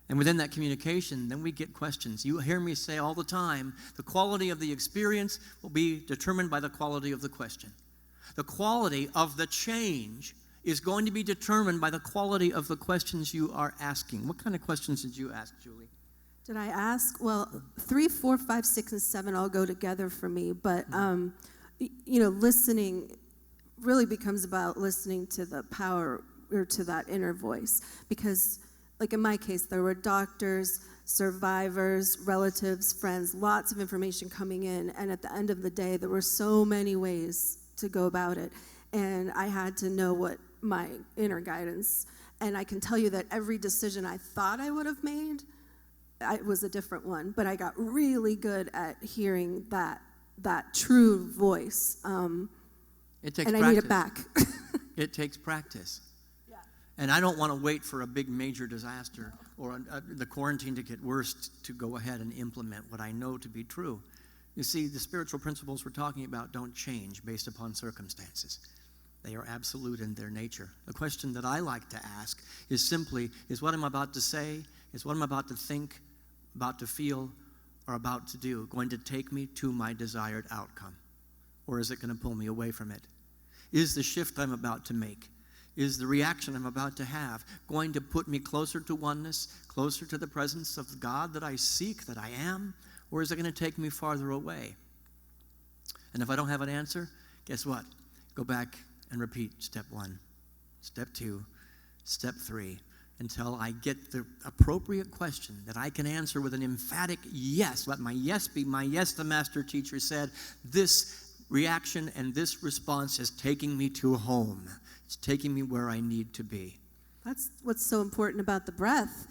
S1: And within that communication, then we get questions. You hear me say all the time, the quality of the experience will be determined by the quality of the question. The quality of the change is going to be determined by the quality of the questions you are asking. What kind of questions did you ask, Julie?
S2: Did I ask? Well, 3, 4, 5, 6, and 7 all go together for me. But, listening really becomes about listening to the power or to that inner voice. Because, like in my case, there were doctors, survivors, relatives, friends, lots of information coming in. And at the end of the day, there were so many ways to go about it. And I had to know what my inner guidance. And I can tell you that every decision I thought I would have made, it was a different one. But I got really good at hearing that true voice.
S1: It takes
S2: and
S1: practice.
S2: I need it back.
S1: It takes practice.
S2: Yeah.
S1: And I don't want to wait for a big major disaster or the quarantine to get worse to go ahead and implement what I know to be true. You see, the spiritual principles we're talking about don't change based upon circumstances. They are absolute in their nature. The question that I like to ask is simply, is what I'm about to say, is what I'm about to think, about to feel, or about to do going to take me to my desired outcome? Or is it going to pull me away from it? Is the shift I'm about to make, is the reaction I'm about to have going to put me closer to oneness, closer to the presence of God that I seek, that I am, or is it going to take me farther away? And if I don't have an answer, guess what? Go back and repeat step 1, step 2, step 3, until I get the appropriate question that I can answer with an emphatic yes. Let my yes be my yes, the master teacher said. This reaction and this response is taking me to home. It's taking me where I need to be.
S2: That's what's so important about the breath.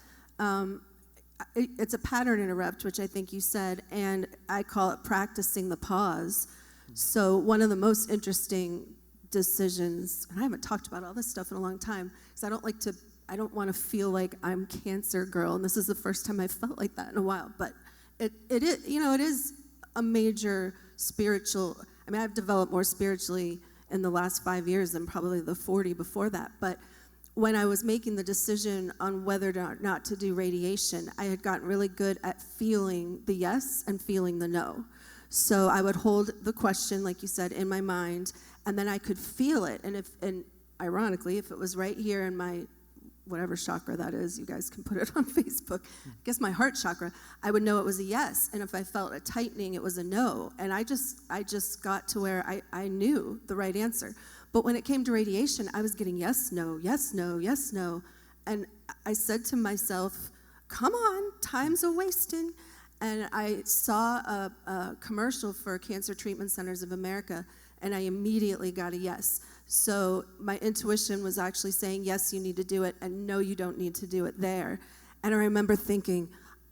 S2: It's a pattern interrupt, which I think you said, and I call it practicing the pause. So one of the most interesting decisions, and I haven't talked about all this stuff in a long time, because I don't want to feel like I'm cancer girl, and this is the first time I felt like that in a while, but it is a major spiritual, I've developed more spiritually in the last 5 years than probably the 40 before that, but when I was making the decision on whether or not to do radiation, I had gotten really good at feeling the yes and feeling the no. So I would hold the question, like you said, in my mind, and then I could feel it. And ironically, if it was right here in my whatever chakra that is, you guys can put it on Facebook. I guess my heart chakra, I would know it was a yes. And if I felt a tightening, it was a no. And I just got to where I knew the right answer. But when it came to radiation, I was getting yes, no, yes, no, yes, no. And I said to myself, come on, time's a-wasting. And I saw a commercial for Cancer Treatment Centers of America, and I immediately got a yes. So my intuition was actually saying, yes, you need to do it, and no, you don't need to do it there. And I remember thinking,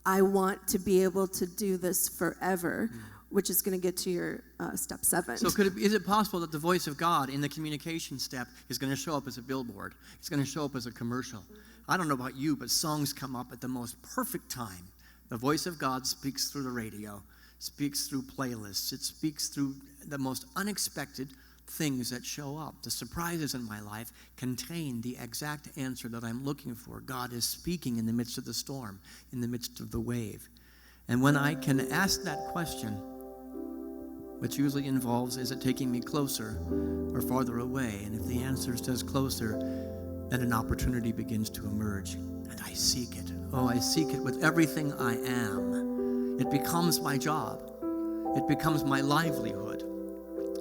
S2: I want to be able to do this forever, which is going to get to your step 7.
S1: So is it possible that the voice of God in the communication step is going to show up as a billboard? It's going to show up as a commercial. I don't know about you, but songs come up at the most perfect time. The voice of God speaks through the radio, speaks through playlists. It speaks through the most unexpected things that show up. The surprises in my life contain the exact answer that I'm looking for. God is speaking in the midst of the storm, in the midst of the wave. And when I can ask that question, which usually involves, is it taking me closer or farther away? And if the answer says closer, then an opportunity begins to emerge, and I seek it. Oh, I seek it with everything I am. It becomes my job. It becomes my livelihood.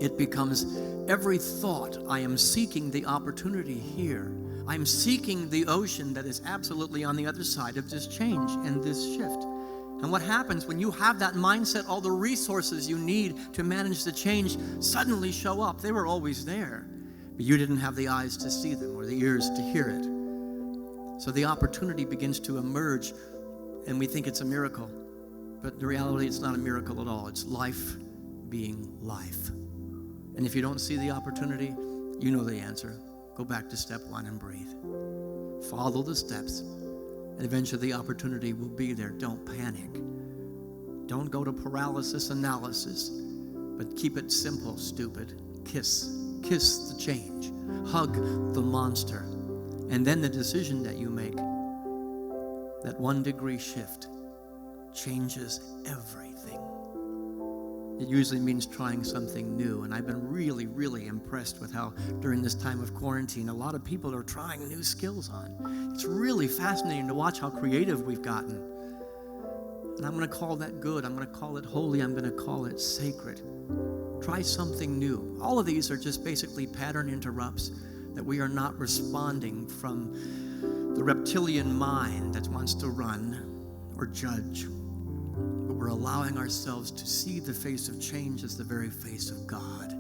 S1: It becomes every thought. I am seeking the opportunity here. I'm seeking the ocean that is absolutely on the other side of this change and this shift. And what happens when you have that mindset, all the resources you need to manage the change suddenly show up. They were always there, but you didn't have the eyes to see them or the ears to hear it. So the opportunity begins to emerge, and we think it's a miracle. But in reality, it's not a miracle at all. It's life being life. And if you don't see the opportunity, you know the answer. Go back to step 1 and breathe. Follow the steps, and eventually the opportunity will be there. Don't panic. Don't go to paralysis analysis, but keep it simple, stupid. Kiss the change. Hug the monster. And then the decision that you make, that 1 degree shift, changes everything. It usually means trying something new. And I've been really, really impressed with how during this time of quarantine, a lot of people are trying new skills on. It's really fascinating to watch how creative we've gotten. And I'm going to call that good. I'm going to call it holy. I'm going to call it sacred. Try something new. All of these are just basically pattern interrupts that we are not responding from the reptilian mind that wants to run or judge. But we're allowing ourselves to see the face of change as the very face of God.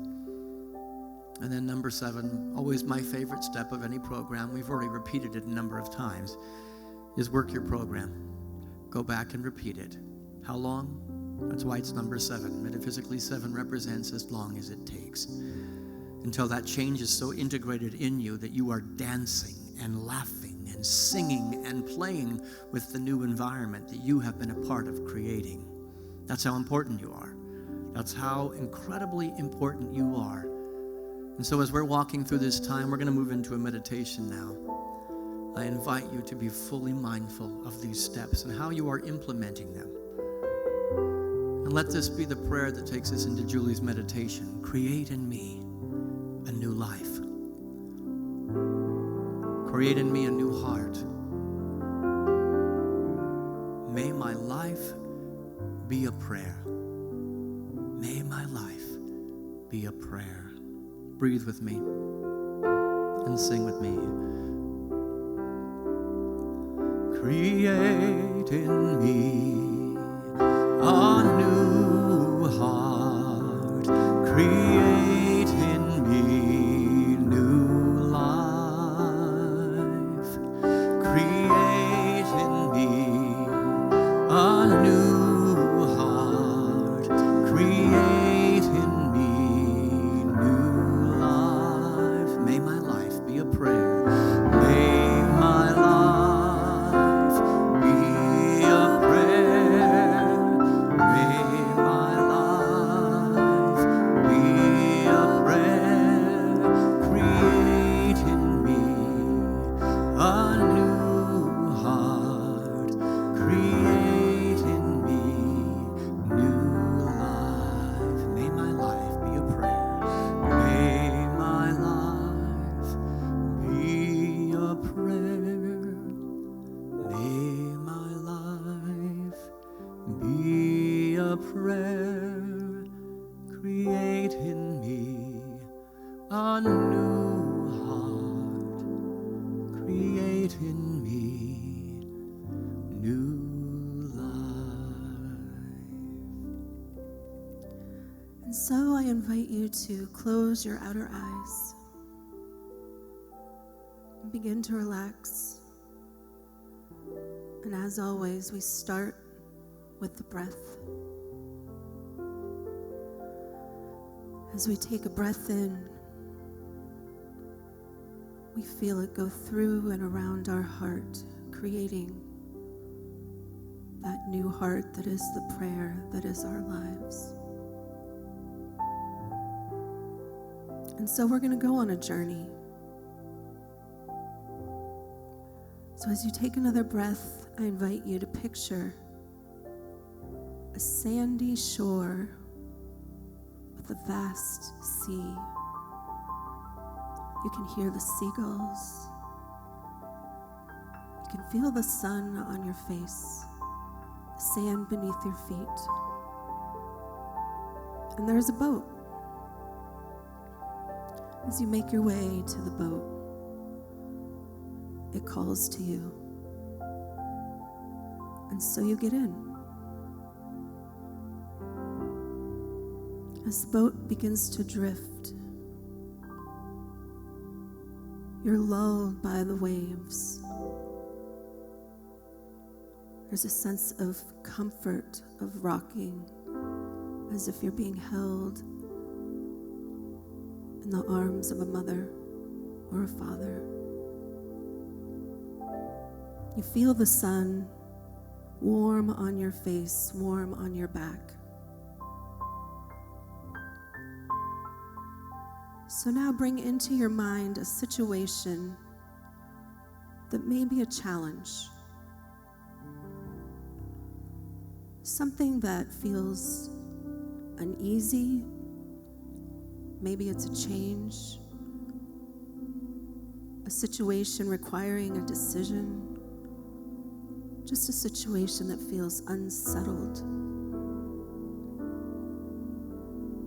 S1: And then number 7, always my favorite step of any program, we've already repeated it a number of times, is work your program. Go back and repeat it. How long? That's why it's number 7. Metaphysically, 7 represents as long as it takes. Until that change is so integrated in you that you are dancing and laughing and singing and playing with the new environment that you have been a part of creating. That's how important you are. That's how incredibly important you are. And so as we're walking through this time, we're going to move into a meditation now. I invite you to be fully mindful of these steps and how you are implementing them. And let this be the prayer that takes us into Julie's meditation. Create in me a new life. Create in me a new heart. May my life be a prayer. May my life be a prayer. Breathe with me and sing with me. Create in me a new heart. Create in me new life. Create in me a new heart. Create in me new life. May my life be a prayer. May my life be a prayer. May my life be a prayer. Create in me a new heart. Create in me new life.
S2: And so I invite you to close your outer eyes and begin to relax. And as always, we start with the breath. As we take a breath in, we feel it go through and around our heart, creating that new heart that is the prayer that is our lives. And so we're going to go on a journey. So as you take another breath, I invite you to picture a sandy shore with a vast sea. You can hear the seagulls. You can feel the sun on your face, the sand beneath your feet. And there's a boat. As you make your way to the boat, it calls to you. And so you get in. As the boat begins to drift, you're lulled by the waves. There's a sense of comfort, of rocking, as if you're being held in the arms of a mother or a father. You feel the sun warm on your face, warm on your back. So now bring into your mind a situation that may be a challenge. Something that feels uneasy. Maybe it's a change, a situation requiring a decision, just a situation that feels unsettled.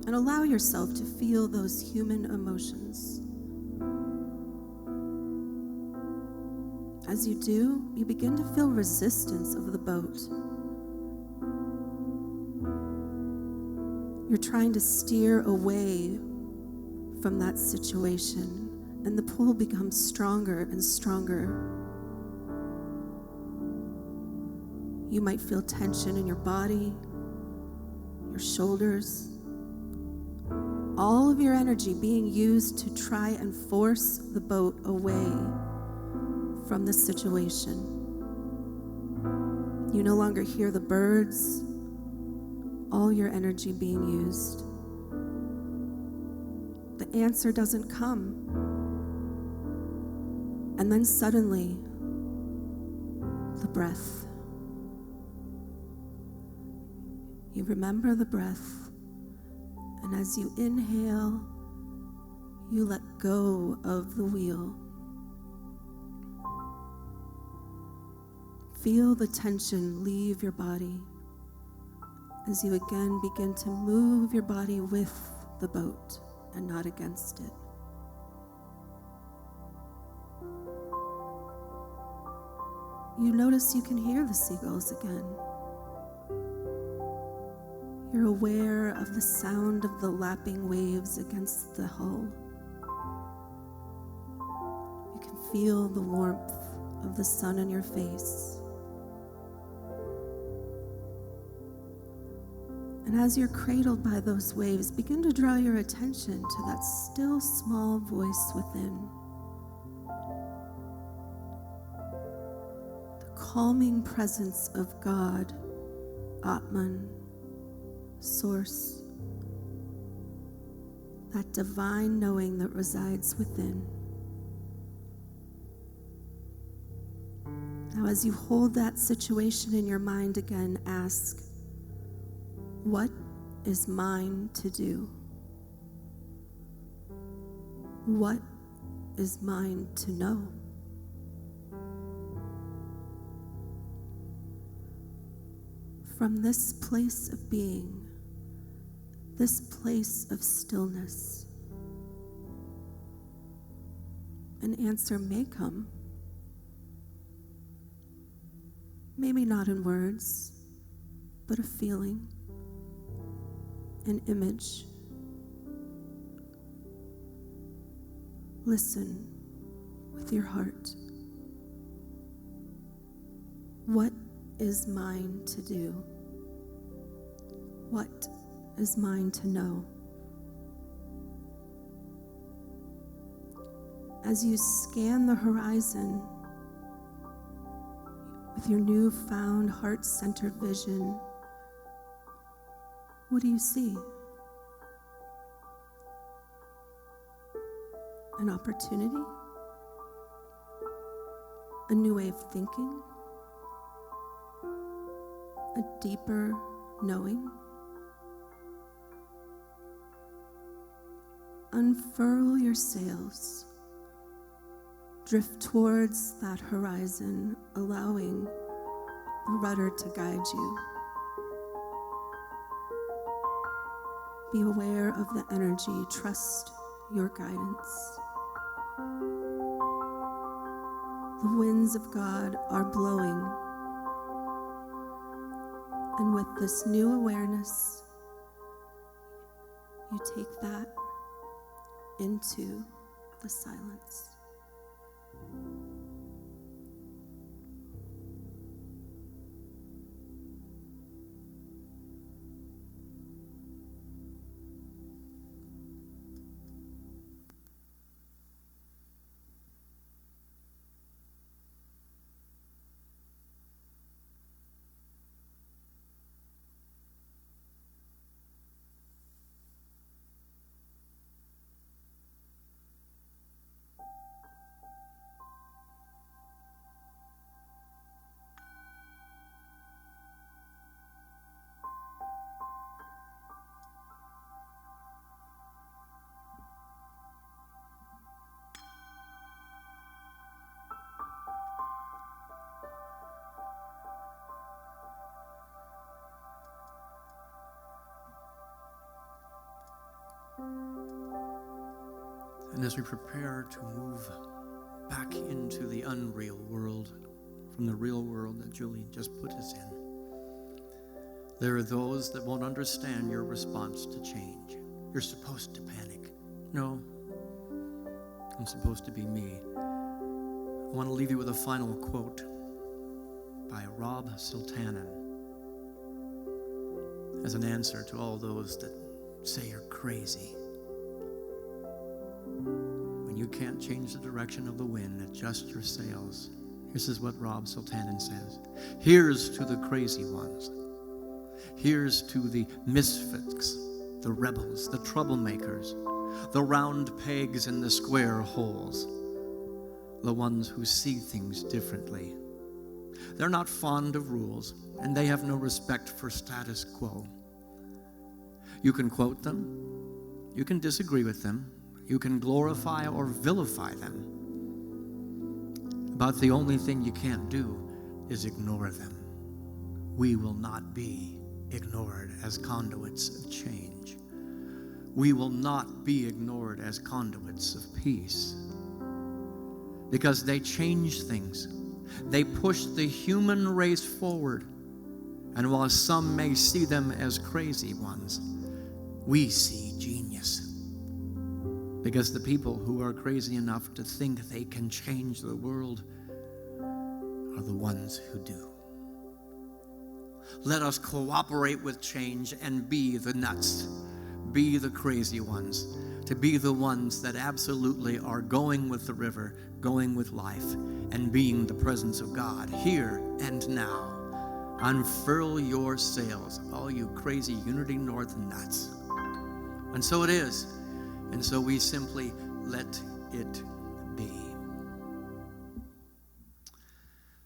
S2: And allow yourself to feel those human emotions. As you do, you begin to feel resistance of the boat. You're trying to steer away from that situation, and the pull becomes stronger and stronger. You might feel tension in your body, your shoulders, all of your energy being used to try and force the boat away from the situation. You no longer hear the birds, all your energy being used. The answer doesn't come. And then suddenly, the breath. You remember the breath. And as you inhale, you let go of the wheel. Feel the tension leave your body as you again begin to move your body with the boat and not against it. You notice you can hear the seagulls again. You're aware of the sound of the lapping waves against the hull. You can feel the warmth of the sun on your face. And as you're cradled by those waves, begin to draw your attention to that still small voice within. The calming presence of God, Atman, Source, that divine knowing that resides within. Now, as you hold that situation in your mind again, ask, what is mine to do? What is mine to know? from this place of being, this place of stillness, an answer may come. Maybe not in words, but a feeling, an image. Listen with your heart. What is mine to do? What is mine to know? As you scan the horizon with your newfound heart-centered vision, what do you see? An opportunity? A new way of thinking? A deeper knowing? Unfurl your sails. Drift towards that horizon, allowing the rudder to guide you. Be aware of the energy. Trust your guidance. The winds of God are blowing. And with this new awareness, you take that into the silence.
S1: And as we prepare to move back into the unreal world, from the real world that Julie just put us in, there are those that won't understand your response to change. You're supposed to panic. No, I'm supposed to be me. I want to leave you with a final quote by Rob Sultanen as an answer to all those that say you're crazy. When you can't change the direction of the wind, adjust your sails. This is what Rob Sultanen says. Here's to the crazy ones. Here's to the misfits, the rebels, the troublemakers, the round pegs in the square holes, the ones who see things differently. They're not fond of rules, and they have no respect for status quo. You can quote them, you can disagree with them, you can glorify or vilify them, but the only thing you can't do is ignore them. We will not be ignored as conduits of change. We will not be ignored as conduits of peace, because they change things. They push the human race forward, and while some may see them as crazy ones, we see genius. Because the people who are crazy enough to think they can change the world are the ones who do. Let us cooperate with change and be the nuts, be the crazy ones, to be the ones that absolutely are going with the river, going with life, and being the presence of God here and now. Unfurl your sails, all you crazy Unity North nuts. And so it is. And so we simply let it be.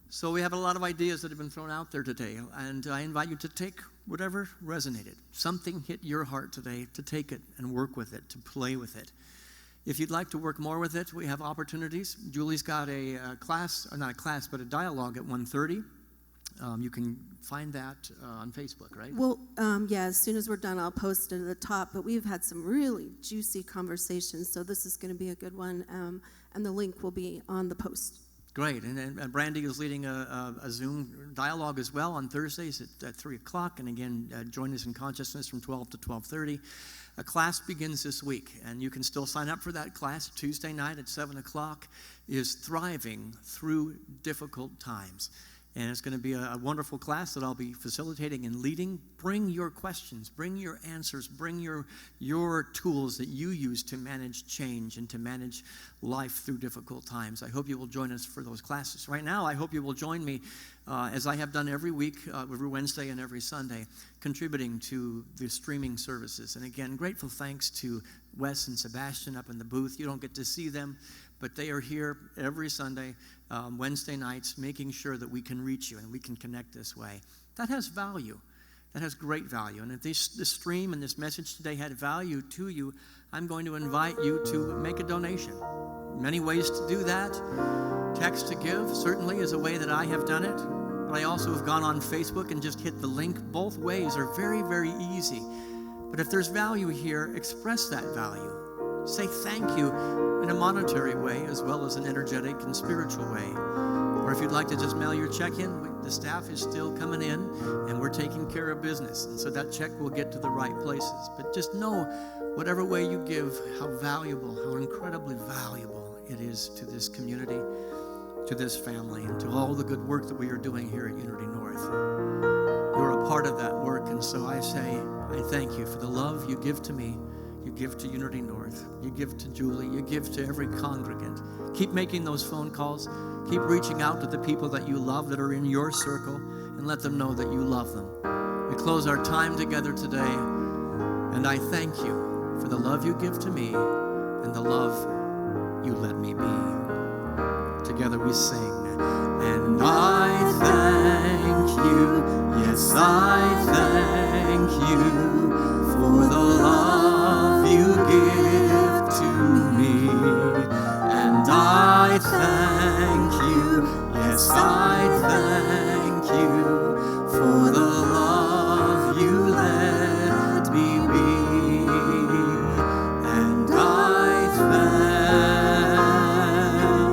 S1: So we have a lot of ideas that have been thrown out there today, and I invite you to take whatever resonated. Something hit your heart today, to take it and work with it, to play with it. If you'd like to work more with it, we have opportunities. Julie's got a class, or not a class, but a dialogue at 1:30. You can find that on Facebook, right?
S2: Well, yeah, as soon as we're done, I'll post it at the top. But we've had some really juicy conversations, so this is going to be a good one. And the link will be on the post.
S1: Great. And Brandy is leading a Zoom dialogue as well on Thursdays at 3 o'clock. And again, join us in consciousness from 12 to 12:30. A class begins this week, and you can still sign up for that class. Tuesday night at 7 o'clock is Thriving Through Difficult Times. And it's going to be a wonderful class that I'll be facilitating and leading. Bring your questions, bring your answers, bring your tools that you use to manage change and to manage life through difficult times. I hope you will join us for those classes. Right now, I hope you will join me, as I have done every week, every Wednesday and every Sunday, contributing to the streaming services. And again, grateful thanks to Wes and Sebastian up in the booth. You don't get to see them, but they are here every Sunday, Wednesday nights, making sure that we can reach you and we can connect this way. That has value. That has great value. And if this stream and this message today had value to you, I'm going to invite you to make a donation. Many ways to do that. Text to give certainly is a way that I have done it. But I also have gone on Facebook and just hit the link. Both ways are very, very easy. But if there's value here, express that value. Say thank you in a monetary way as well as an energetic and spiritual way. Or if you'd like to just mail your check in, the staff is still coming in and we're taking care of business. And so that check will get to the right places. But just know, whatever way you give, how valuable, how incredibly valuable it is to this community, to this family, and to all the good work that we are doing here at Unity North. You're a part of that work, and so I say, I thank you for the love you give to me. You give to Unity North. You give to Julie. You give to every congregant. Keep making those phone calls. Keep reaching out to the people that you love that are in your circle and let them know that you love them. We close our time together today, and I thank you for the love you give to me and the love you let me be. Together we sing. And I thank you, yes, I thank you for the love you give to me. And I thank you, yes, I thank you for the love you let me be. And I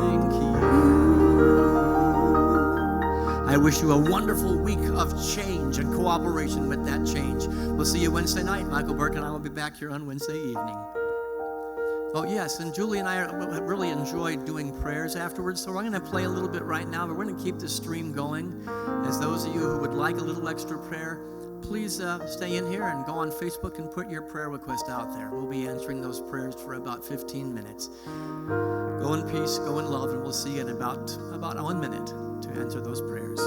S1: thank you. I wish you a wonderful week of change and cooperation with that change. We'll see you Wednesday night. Michael Burke and I will be back here on Wednesday evening. Oh, yes, and Julie and I really enjoyed doing prayers afterwards, so we're going to play a little bit right now, but we're going to keep the stream going. As those of you who would like a little extra prayer, please stay in here and go on Facebook and put your prayer request out there. We'll be answering those prayers for about 15 minutes. Go in peace, go in love, and we'll see you in about 1 minute to answer those prayers.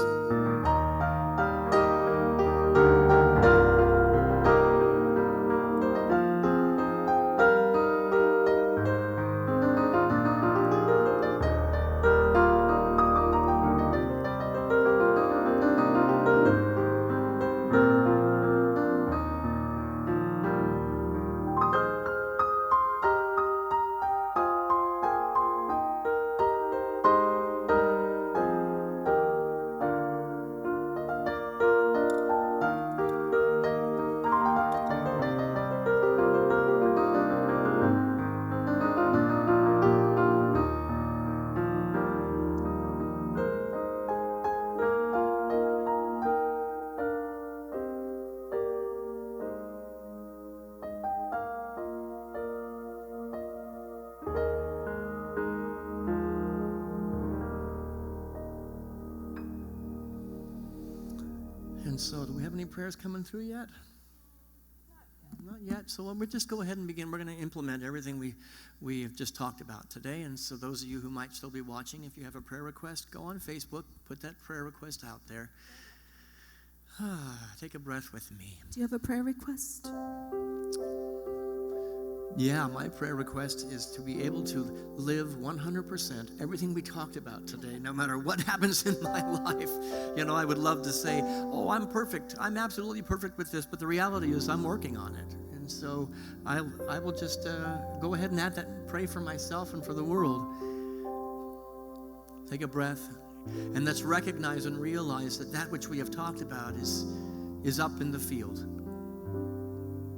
S1: And so, do we have any prayers coming through yet? Not yet. So we'll just go ahead and begin. We're going to implement everything we have just talked about today. And so those of you who might still be watching, if you have a prayer request, go on Facebook, put that prayer request out there. Take a breath with me.
S2: Do you have a prayer request?
S1: Yeah, my prayer request is to be able to live 100% everything we talked about today, no matter what happens in my life. You know, I would love to say, oh, I'm perfect. I'm absolutely perfect with this. But the reality is I'm working on it. And so I will just go ahead and add that and pray for myself and for the world. Take a breath. And let's recognize and realize that that which we have talked about is up in the field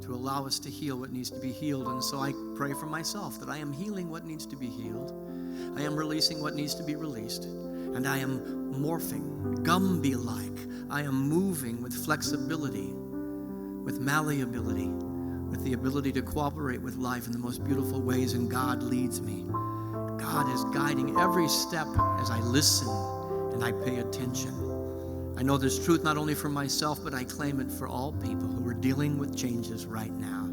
S1: to allow us to heal what needs to be healed. And so I pray for myself that I am healing what needs to be healed. I am releasing what needs to be released. And I am morphing, Gumby-like. I am moving with flexibility, with malleability, with the ability to cooperate with life in the most beautiful ways, and God leads me. God is guiding every step as I listen and I pay attention. I know there's truth not only for myself, but I claim it for all people who are dealing with changes right now.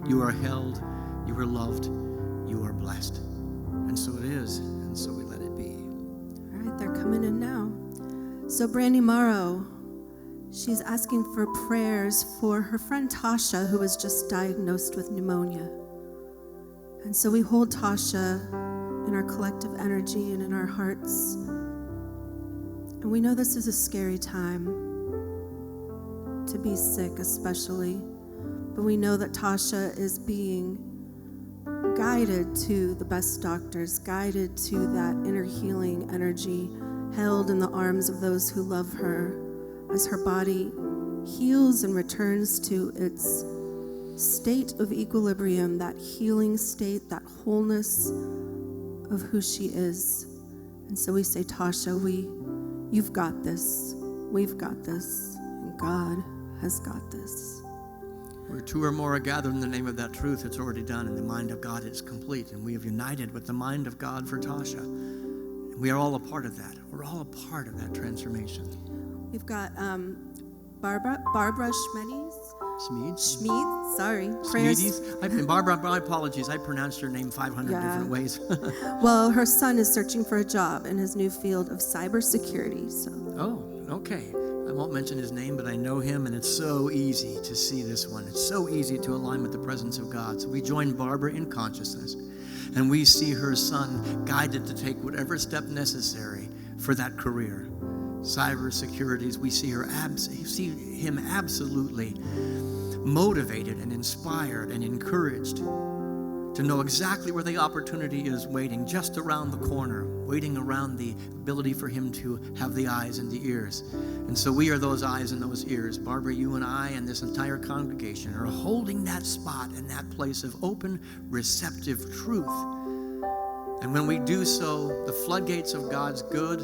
S1: You are held, you are loved, you are blessed. And so it is, and so we let it be.
S2: All right, they're coming in now. So Brandy Morrow, she's asking for prayers for her friend Tasha, who was just diagnosed with pneumonia. And so we hold Tasha in our collective energy and in our hearts. And we know this is a scary time to be sick, especially. But we know that Tasha is being guided to the best doctors, guided to that inner healing energy, held in the arms of those who love her as her body heals and returns to its state of equilibrium, that healing state, that wholeness of who she is. And so we say, Tasha, you've got this. We've got this. And God has got this.
S1: Where two or more are gathered in the name of that truth, it's already done, and the mind of God is complete. And we have united with the mind of God for Tasha. And we are all a part of that. We're all a part of that transformation.
S2: We've got Barbara Schmeeds, sorry.
S1: Schmeedies. Barbara, my apologies. I pronounced your name 500 different ways.
S2: Well, her son is searching for a job in his new field of cybersecurity. So.
S1: Oh, okay. I won't mention his name, but I know him, and it's so easy to see this one. It's so easy to align with the presence of God. So we join Barbara in consciousness, and we see her son guided to take whatever step necessary for that career. Cybersecurity, we see him absolutely motivated and inspired and encouraged to know exactly where the opportunity is waiting, just around the corner, waiting around the ability for him to have the eyes and the ears. And so we are those eyes and those ears. Barbara, you and I and this entire congregation are holding that spot and that place of open, receptive truth. And when we do so, the floodgates of God's good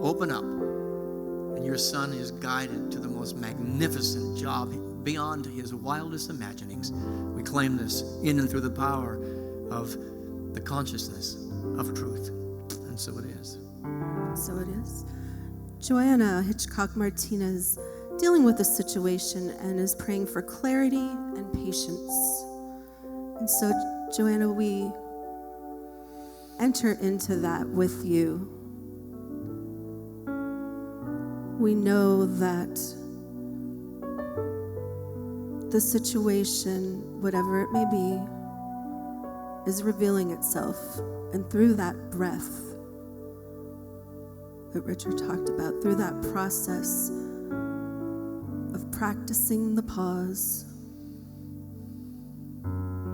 S1: open up, and your son is guided to the most magnificent job beyond his wildest imaginings. We claim this in and through the power of the consciousness of truth. And so it is.
S2: So it is. Joanna Hitchcock-Martinez dealing with a situation and is praying for clarity and patience. And so, Joanna, we enter into that with you. We know that the situation, whatever it may be, is revealing itself. And through that breath that Richard talked about, through that process of practicing the pause,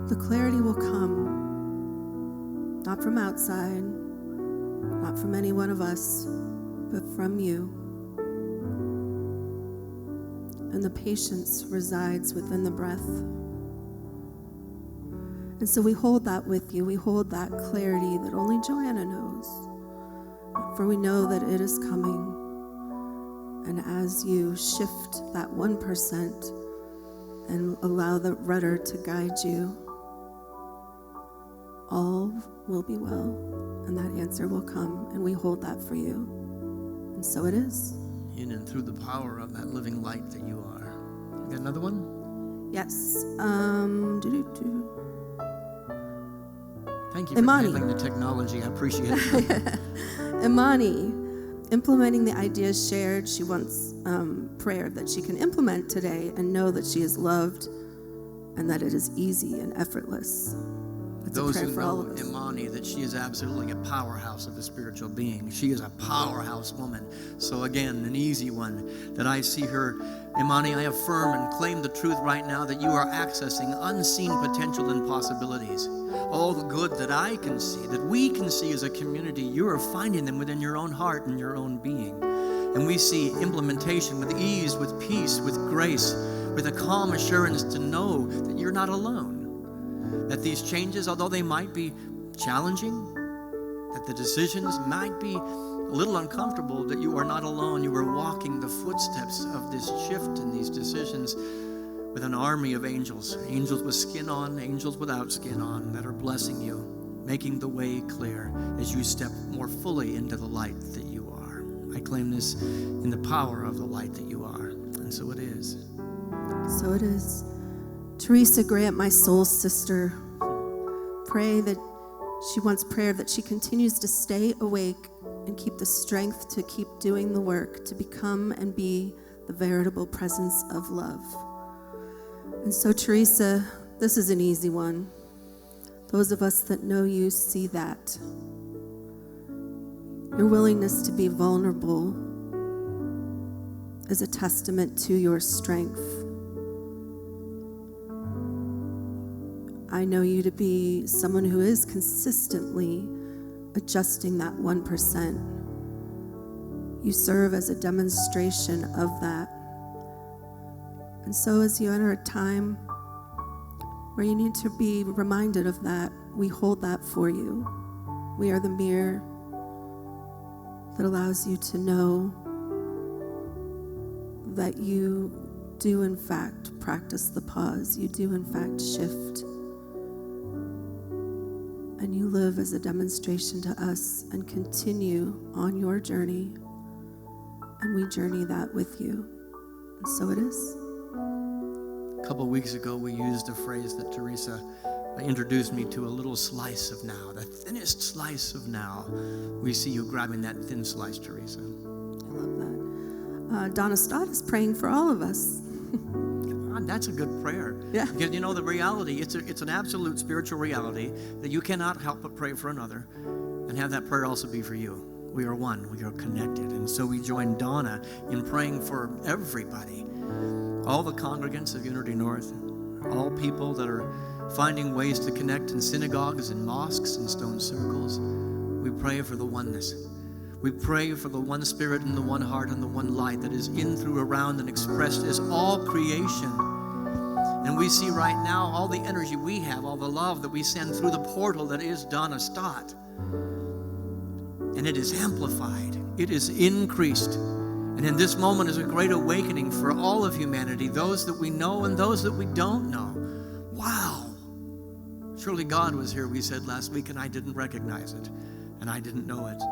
S2: the clarity will come, not from outside, not from any one of us, but from you. And the patience resides within the breath. And so we hold that with you. We hold that clarity that only Joanna knows. For we know that it is coming. And as you shift that 1% and allow the rudder to guide you, all will be well. And that answer will come. And we hold that for you. And so it is.
S1: In and through the power of that living light that you are. You got another one?
S2: Yes.
S1: Thank you
S2: Imani.
S1: for handling the technology. I appreciate it.
S2: Imani, implementing the ideas shared. She wants prayer that she can implement today and know that she is loved and that it is easy and effortless. It's
S1: Those
S2: a prayer
S1: who
S2: for all
S1: know
S2: of us.
S1: Imani, that she is absolutely a powerhouse of a spiritual being. She is a powerhouse woman. So again, an easy one that I see her. Imani, I affirm and claim the truth right now that you are accessing unseen potential and possibilities. All the good that I can see, that we can see as a community, you are finding them within your own heart and your own being. And we see implementation with ease, with peace, with grace, with a calm assurance to know that you're not alone. That these changes, although they might be challenging, that the decisions might be a little uncomfortable, that you are not alone. You are walking the footsteps of this shift in these decisions with an army of angels, angels with skin on, angels without skin on, that are blessing you, making the way clear as you step more fully into the light that you are. I claim this in the power of the light that you are, and so it is.
S2: So it is. Teresa, grant my soul sister. Pray that she wants prayer that she continues to stay awake and keep the strength to keep doing the work to become and be the veritable presence of love. And so, Teresa, this is an easy one. Those of us that know you see that. Your willingness to be vulnerable is a testament to your strength. I know you to be someone who is consistently adjusting that 1%. You serve as a demonstration of that. And so as you enter a time where you need to be reminded of that, we hold that for you. We are the mirror that allows you to know that you do in fact practice the pause. You do in fact shift. And you live as a demonstration to us and continue on your journey. And we journey that with you. And so it is.
S1: A couple of weeks ago, we used a phrase that Teresa introduced me to, a little slice of now, the thinnest slice of now. We see you grabbing that thin slice, Teresa.
S2: I love that. Donna Stott is praying for all of us.
S1: That's a good prayer.
S2: Yeah.
S1: Because you know the reality, it's an absolute spiritual reality that you cannot help but pray for another and have that prayer also be for you. We are one. We are connected. And so we join Donna in praying for everybody. All the congregants of Unity North, all people that are finding ways to connect in synagogues and mosques and stone circles. We pray for the oneness. We pray for the one spirit and the one heart and the one light that is in, through, around, and expressed as all creation. And we see right now all the energy we have, all the love that we send through the portal that is Donna Stott. And it is amplified. It is increased. And in this moment is a great awakening for all of humanity, those that we know and those that we don't know. Wow. Surely God was here, we said last week, and I didn't recognize it, and I didn't know it.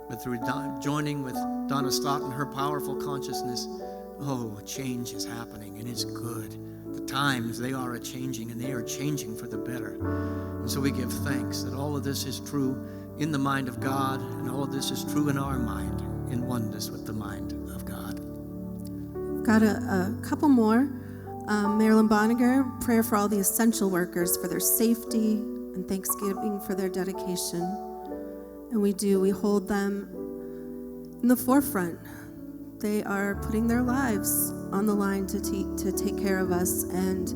S1: But through joining with Donna Stott and her powerful consciousness, change is happening, and it's good. The times, they are a-changing, and they are changing for the better. And so we give thanks that all of this is true in the mind of God, and all of this is true in our mind, in oneness with the mind of God.
S2: Got a couple more. Marilyn Boniger, prayer for all the essential workers for their safety and thanksgiving for their dedication. And we hold them in the forefront. They are putting their lives on the line to take care of us, and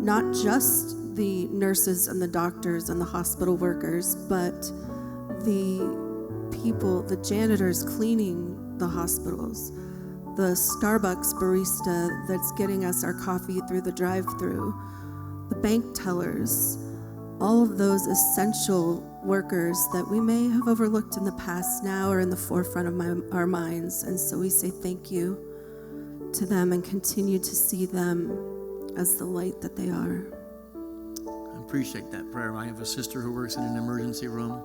S2: not just the nurses and the doctors and the hospital workers, but the people, the janitors cleaning the hospitals, the Starbucks barista that's getting us our coffee through the drive-thru, the bank tellers, all of those essential workers that we may have overlooked in the past now are in the forefront of our minds. And so we say thank you to them and continue to see them as the light that they are.
S1: I appreciate that prayer. I have a sister who works in an emergency room,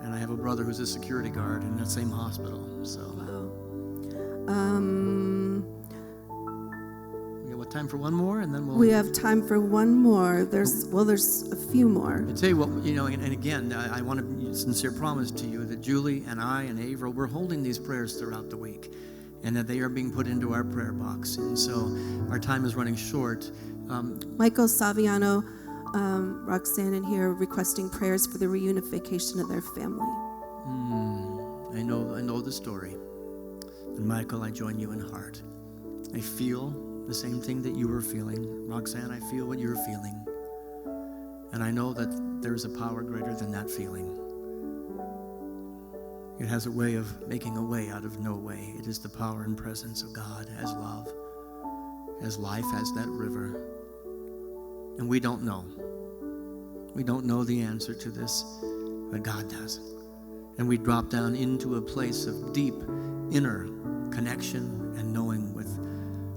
S1: and I have a brother who's a security guard in that same hospital. So,
S2: Wow.
S1: we have time for one more, and then
S2: We have time for one more. There's a few more.
S1: I tell you what, and again, I want to sincere promise to you that Julie and I and Averill, we're holding these prayers throughout the week, and that they are being put into our prayer box. And so our time is running short.
S2: Michael Saviano, Roxanne in here requesting prayers for the reunification of their family.
S1: I know the story. And Michael, I join you in heart. I feel the same thing that you were feeling. Roxanne, I feel what you're feeling. And I know that there's a power greater than that feeling. It has a way of making a way out of no way. It is the power and presence of God as love, as life, as that river. And we don't know. We don't know the answer to this, but God does. And we drop down into a place of deep inner connection and knowing with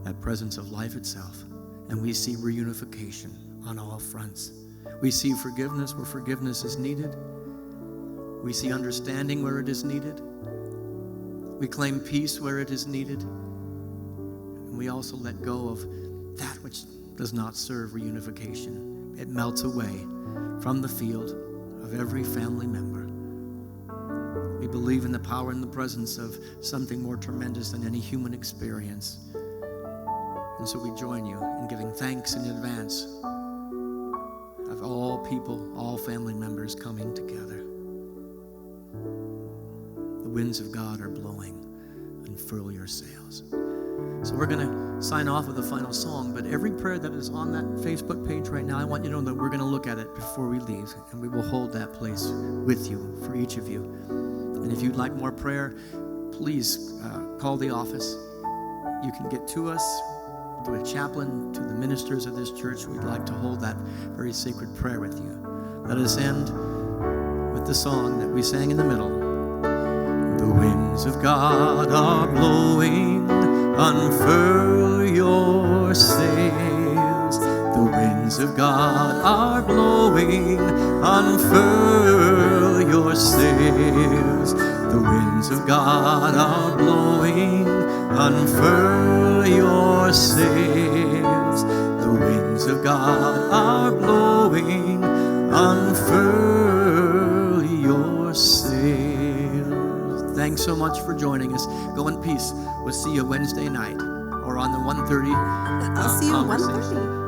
S1: that presence of life itself. And we see reunification on all fronts. We see forgiveness where forgiveness is needed. We see understanding where it is needed. We claim peace where it is needed. And we also let go of that which does not serve reunification. It melts away from the field of every family member. We believe in the power and the presence of something more tremendous than any human experience. And so we join you in giving thanks in advance of all people, all family members coming together. The winds of God are blowing. Unfurl your sails. So we're going to sign off with a final song, but every prayer that is on that Facebook page right now, I want you to know that we're going to look at it before we leave, and we will hold that place with you for each of you. And if you'd like more prayer, please call the office. You can get to us, to a chaplain, to the ministers of this church. We'd like to hold that very sacred prayer with you. Let us end with the song that we sang in the middle. The winds of God are blowing, unfurl your sails. The winds of God are blowing, unfurl your sails. The winds of God are blowing, unfurl your sails. The winds of God are blowing, unfurl your sails. Thanks so much for joining us. Go in peace. We'll see you Wednesday night or on the 1:30.
S2: I'll see you at 1:30.